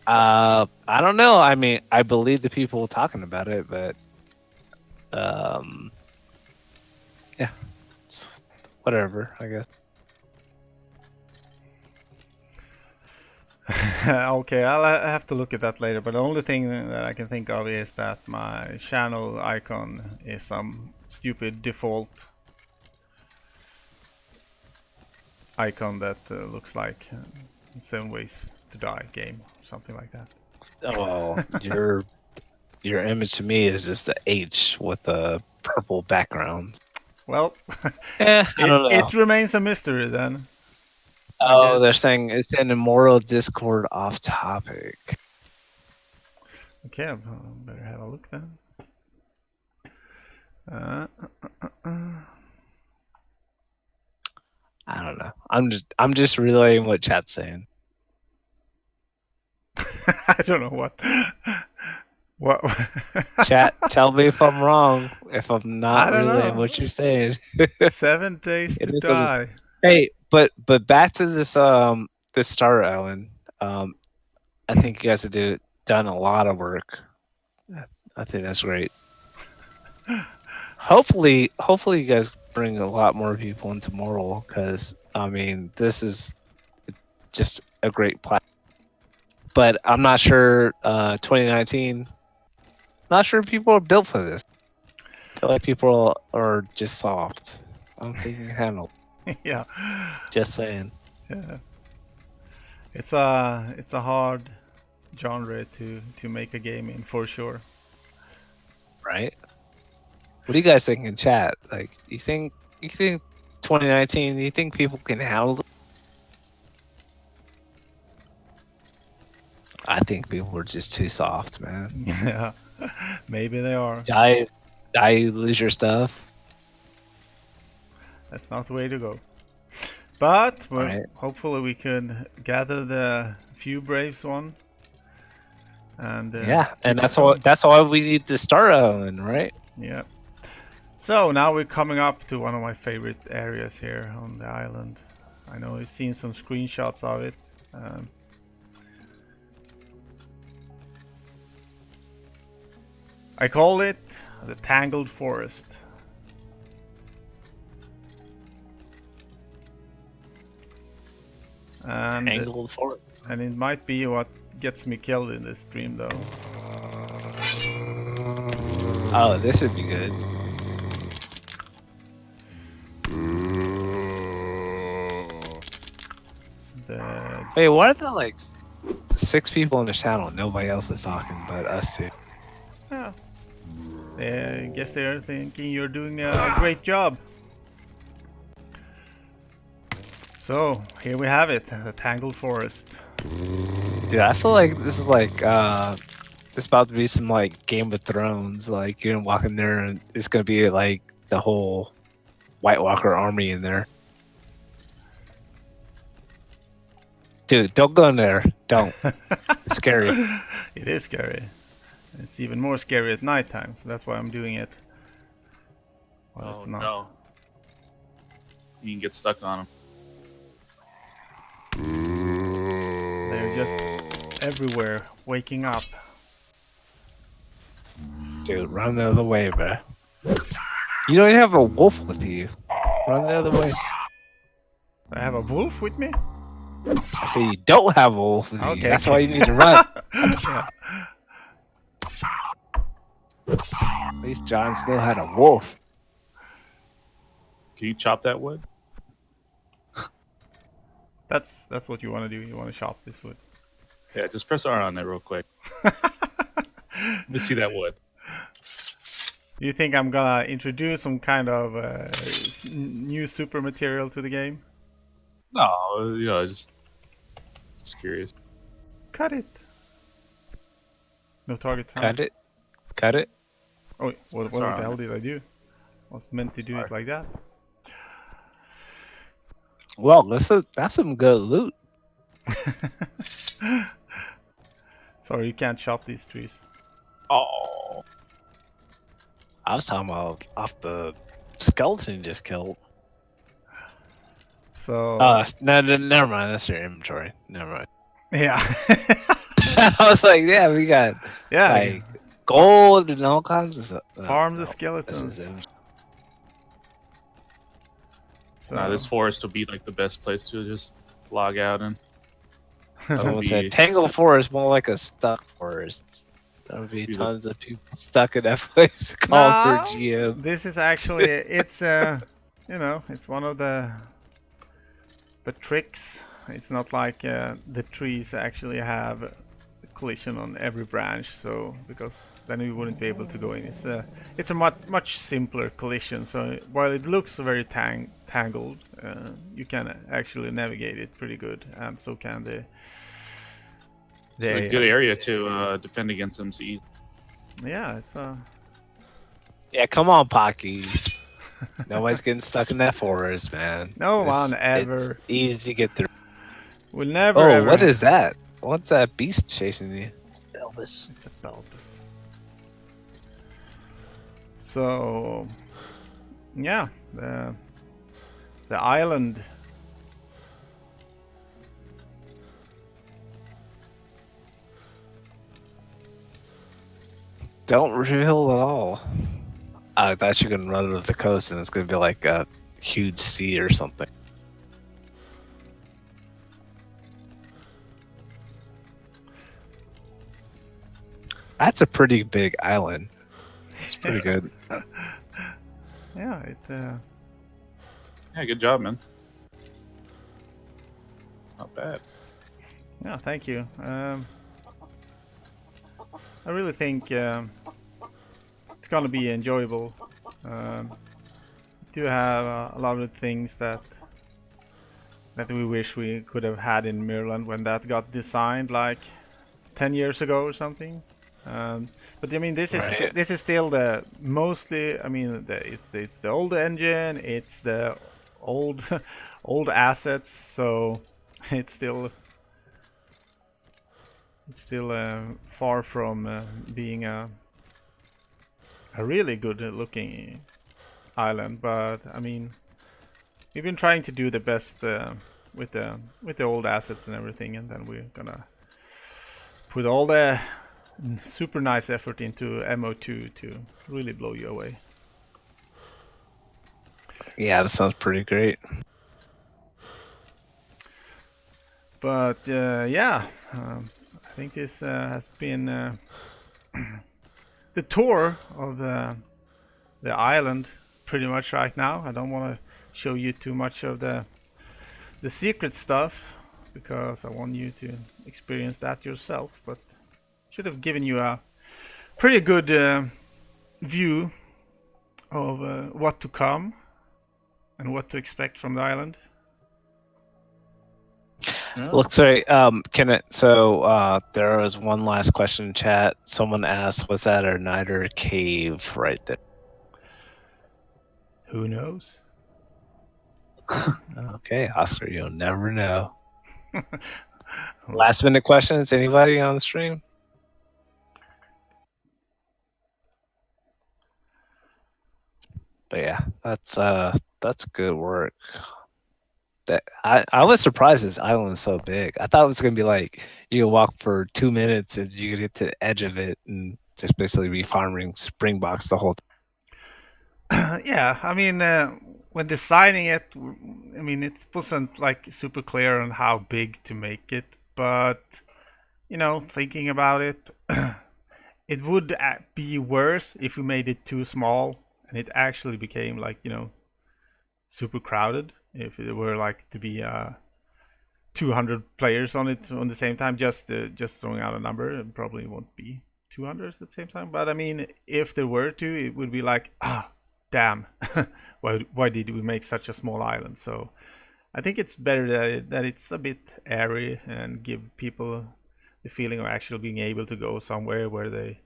I don't know. I mean, I believe the people talking about it, but yeah, it's whatever, I guess. Okay, I'll have to look at that later, but the only thing that I can think of is that my channel icon is some stupid default icon that looks like 7 Ways to Die game, something like that. Oh, your image to me is just the H with a purple background. Well, Yeah, I don't know. it remains a mystery then. Oh, they're saying it's an immoral Discord off topic. Okay, I better have a look then. I don't know. I'm just relaying what chat's saying. I don't know what. What? Chat, tell me if I'm wrong. If I'm not I don't relaying know. what you're saying. 7 days It to is what it is. die. Hey, but back to this this Star Island. I think you guys have done a lot of work. I think that's great. Hopefully you guys bring a lot more people into Mortal, because I mean this is just a great platform. But I'm not sure 2019. Not sure people are built for this. I feel like people are just soft. I don't think you can handle. Yeah. Just saying. Yeah. It's a hard genre to make a game in, for sure. Right? What do you guys think in chat? Like, you think 2019? You think people can handle it? I think people were just too soft, man. Yeah, maybe they are. Die, you lose your stuff. That's not the way to go. But well, Right. hopefully we could gather the few braves one. And Yeah, and keep that's it all. going. That's why we need to start island, right? Yeah. So now we're coming up to one of my favorite areas here on the island. I know you've seen some screenshots of it. I call it the Tangled Forest. And Tangled forest. and it might be what gets me killed in this stream though. Oh, this should be good. The Wait, why are there like 6 people on the channel? Nobody else is talking but us two. yeah. I guess they're thinking you're doing a great job. So here we have it, the Tangled Forest. Dude, I feel like this is like it's about to be some like Game of Thrones. Like you're gonna walk in there and it's gonna be like the whole White Walker army in there. Dude, don't go in there. Don't. It's scary. It is scary. It's even more scary at nighttime, so that's why I'm doing it. Well, Oh it's not. no. You can get stuck on them. They're just everywhere, waking up. Dude, run the other way, bro. You don't even have a wolf with you. Run the other way. I have a wolf with me? I say you don't have a wolf with you. Okay. That's why you need to run. Yeah. At least Jon Snow had a wolf. Can you chop that wood? That's what you want to do. You want to chop this wood. Yeah, just press R on there real quick. Let me see that wood. Do you think I'm gonna introduce some kind of new super material to the game? No, you know, just curious. Cut it. No target found. Cut it. Cut it. Oh, what the Sorry. hell did I do? I was meant to do it like that. Well, that's some good loot. Sorry, you can't chop these trees. Oh, I was talking about off the skeleton you just killed. So No, never mind. That's your inventory. Never mind. yeah, I was like, yeah, we got yeah. like gold and all kinds of stuff. Farm the This skeletons. is it. So, nah, this forest will be like the best place to just log out in. Someone be- said Tangle Forest more like a stuck forest. There would be Be the- tons of people stuck in that place. Call No. for GM. This is actually it's you know, it's one of the tricks. It's not like the trees actually have a collision on every branch, so because then we wouldn't be able to go in. It's a much simpler collision. So while it looks very tangled, you can actually navigate it pretty good, and so can the A good area to defend against MCs. yeah. It's Yeah, come on, Pocky. Nobody's getting stuck in that forest, man. No one It's ever. easy to get through. we'll never. Oh, ever what is that? What's that beast chasing you? Elvis. It's a belt. So yeah, the island. Don't reveal at all. I thought you can run to the coast and it's gonna be like a huge sea or something. That's a pretty big island. It's pretty good. Yeah, it. Yeah, good job, man. Not bad. Yeah, thank you. I really think it's gonna be enjoyable. Do have a lot of things that we wish we could have had in Maryland when that got designed, like 10 years ago or something. But I mean, this is Right. this is still the mostly. I mean, it's the old engine. It's the old old assets. So it's still far from being a really good looking island. But I mean, we've been trying to do the best with the old assets and everything, and then we're gonna put all the super nice effort into MO2 to really blow you away. Yeah, that sounds pretty great. But yeah, I think this has been the tour of the island pretty much right now. I don't want to show you too much of the secret stuff because I want you to experience that yourself, but should have given you a pretty good view of what to come and what to expect from the island. Looks right. Can it? So there was one last question in chat. Someone asked, "Was that a Niter cave right there?" Who knows? Okay, Oscar, you'll never know. Last minute questions. Anybody on the stream? But yeah, that's good work. That I was surprised this island was so big. I thought it was gonna be like you could walk for 2 minutes and you could get to the edge of it and just basically be farming Springboks the whole time. Yeah, I mean, when designing it, I mean, it wasn't like super clear on how big to make it, but you know, thinking about it, it would be worse if we made it too small and it actually became like, you know, super crowded. If it were like to be 200 players on it on the same time, just throwing out a number, it probably won't be 200 at the same time. But I mean, if there were to, it would be like, damn, why did we make such a small island? So I think it's better that it's a bit airy and give people the feeling of actually being able to go somewhere where they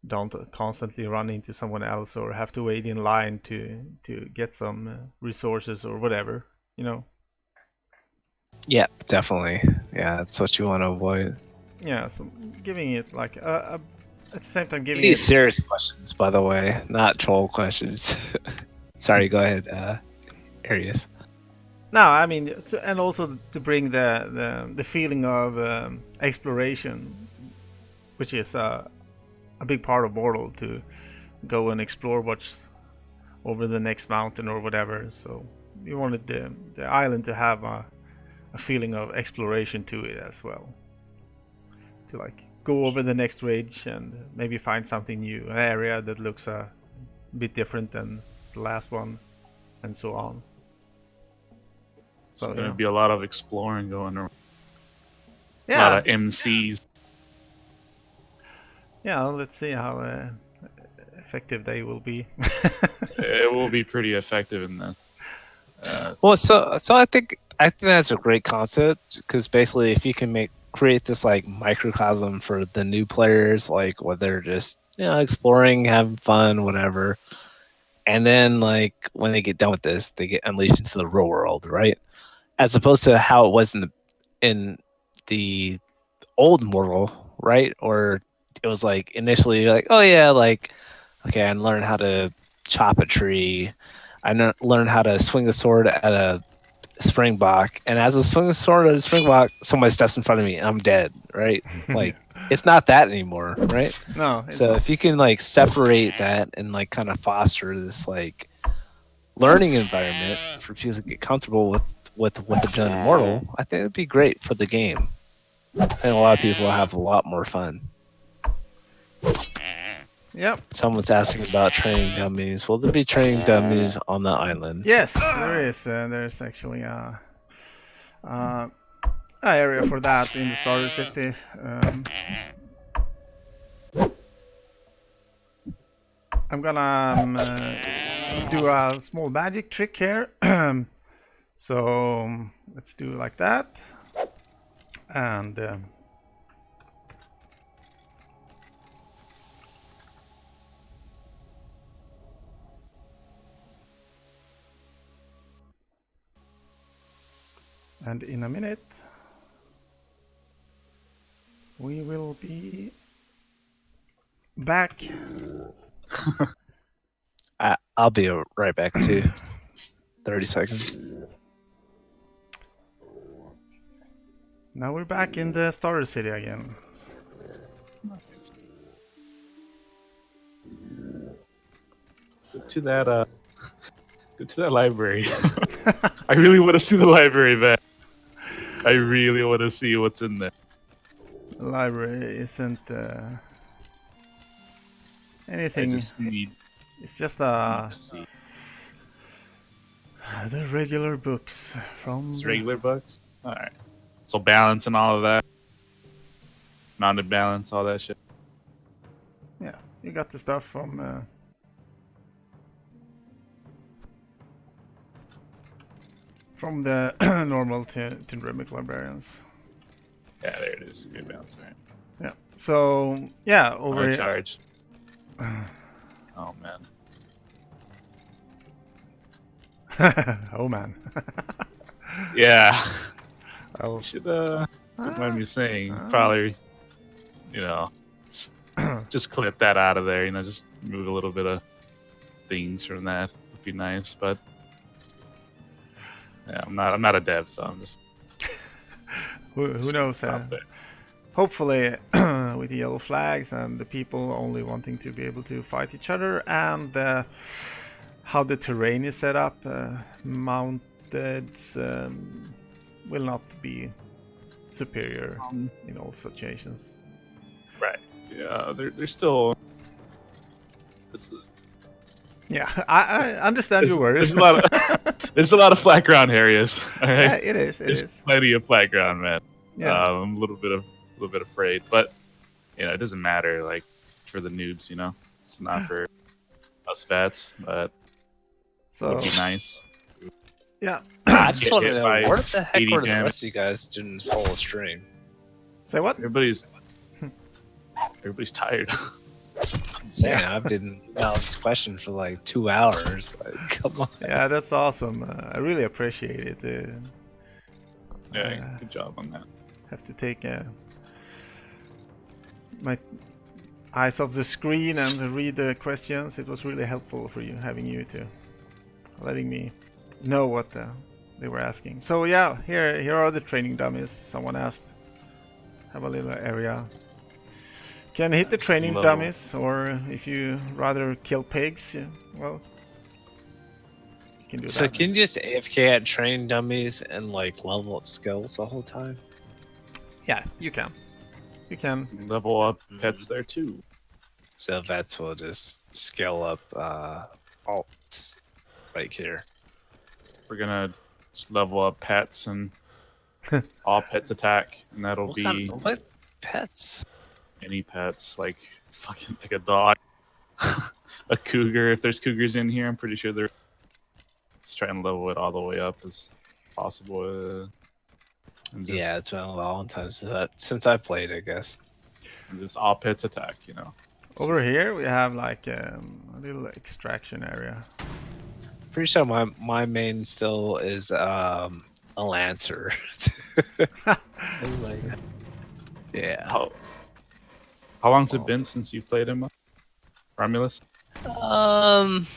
don't constantly run into someone else or have to wait in line to get some resources or whatever, you know. Yeah, definitely. Yeah, that's what you want to avoid. Yeah, so giving it like at the same time giving These it serious questions, by the way, not troll questions. Sorry, go ahead, Arius. no, I mean, and also to bring the feeling of exploration, which is a big part of Mortal, to go and explore what's over the next mountain or whatever. So we wanted the island to have a feeling of exploration to it as well. To like go over the next ridge and maybe find something new, an area that looks a bit different than the last one, and so on. So There's going to be a lot of exploring going around. A yeah, lot of MCs. yeah. Let's see how effective they will be. It will be pretty effective in this. Well, so I think that's a great concept because basically, if you can create this like microcosm for the new players, like where they're just exploring, having fun, whatever, and then like when they get done with this, they get unleashed into the real world, right? As opposed to how it was in the old Mortal, right? Or it was like initially you're like, oh yeah, like okay, I learned how to chop a tree. I learned how to swing a sword at a Springbok, and as I swing a sword at a Springbok, somebody steps in front of me and I'm dead, right? Like it's not that anymore, right? No. So if you can like separate that and like kind of foster this like learning environment for people to get comfortable with what they're doing in Mortal, I think it'd be great for the game. I think a lot of people will have a lot more fun. Yep. Someone's asking about training dummies. Will there be training dummies on the island? Yes, there is. There's actually a area for that in the starter city. I'm gonna do a small magic trick here. So let's do like that, and And in a minute, we will be back. I'll be right back too. 30 seconds. Now we're back in the Starter City again. Go to that go to that library. I really want to see the library, man. I really want to see what's in there. The library isn't I anything. just need It's just to see. the regular books from It's regular books? Alright. So balance and all of that. Mounted balance, all that shit. Yeah, you got the stuff from the normal Tindremic librarians. Yeah, there it is. Good balance, right? Yeah. So yeah, over Over here. charge. Oh man. Oh man. Yeah. Oh. I should don't mind me saying, probably, you know, just clip that out of there. You know, just remove a little bit of things from that would be nice. But yeah, I'm not a dev, so I'm just Who knows? stop there. Hopefully, with the yellow flags and the people only wanting to be able to fight each other, and how the terrain is set up, mounted will not be superior in all situations. Right. Yeah, they're still. It's, Yeah, I understand your worries. there's a lot of flat ground areas. All right. Yeah, it is. There's plenty of flat ground, man. Yeah. I'm a little bit afraid, but you know, it doesn't matter. Like for the noobs, you know, it's not for us vets, but it So would be nice. yeah. I just Get want to hit know by what the heck 80 were the damage. rest of you guys doing this whole stream? Say what? Everybody's tired. I'm saying I've been on this question for like 2 hours. Like, come on. Yeah, that's awesome. I really appreciate it. Yeah, good job on that. Have to take my eyes off the screen and read the questions. It was really helpful for you, having you to letting me know what they were asking. So yeah, here are the training dummies. Someone asked. Have a little area. Can hit the training Level. dummies, or if you rather kill pigs, well, you can do So that. can you just AFK at train dummies and like level up skills the whole time? Yeah, you can. You can. Level up pets there too. So vets will just scale up alts right here. We're gonna just level up pets and all pets attack, and that'll be What pets? any pets, like fucking like a dog, a cougar. If there's cougars in here, I'm pretty sure they're just trying to level it all the way up as possible. And just, Yeah, it's been a long time since I played, I guess. and just all pets attack. You know. Over here we have like a little extraction area. Pretty sure my main still is a lancer. Like, yeah. How long's it been since you played him, Romulus? Let's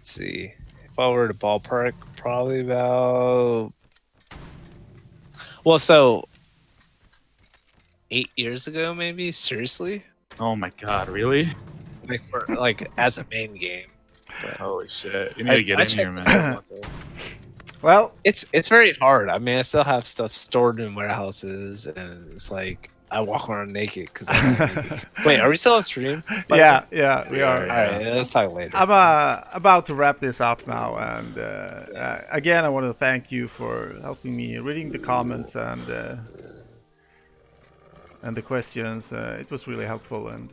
see. If I were to ballpark, probably about. Well, so 8 years ago, maybe. Seriously, Oh my god, really? like as a main game. But Holy shit! You need to get in here, man. checked Well, It's very hard. I mean, I still have stuff stored in warehouses, and it's like I walk around naked because I'm naked. Wait, are we still on stream? yeah, we We are. are, All right, let's talk later. I'm about to wrap this up now, and again, I want to thank you for helping me reading the comments and the questions. It was really helpful and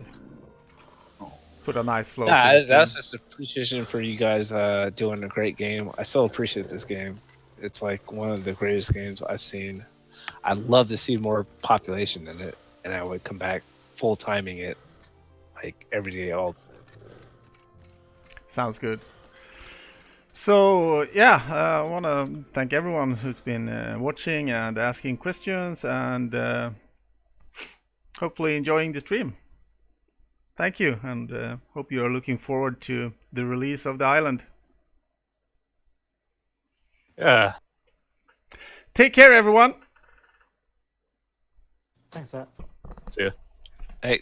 put a nice flow. to Nah, the that's stream. just appreciation for you guys doing a great game. I still appreciate this game. It's like one of the greatest games I've seen. I'd love to see more population in it, and I would come back full timing it like every day. All Sounds good. So yeah, I want to thank everyone who's been watching and asking questions, and hopefully enjoying the stream. Thank you, and hope you are looking forward to the release of the island. Yeah. Take care, everyone. Thanks, sir. See ya. Hey.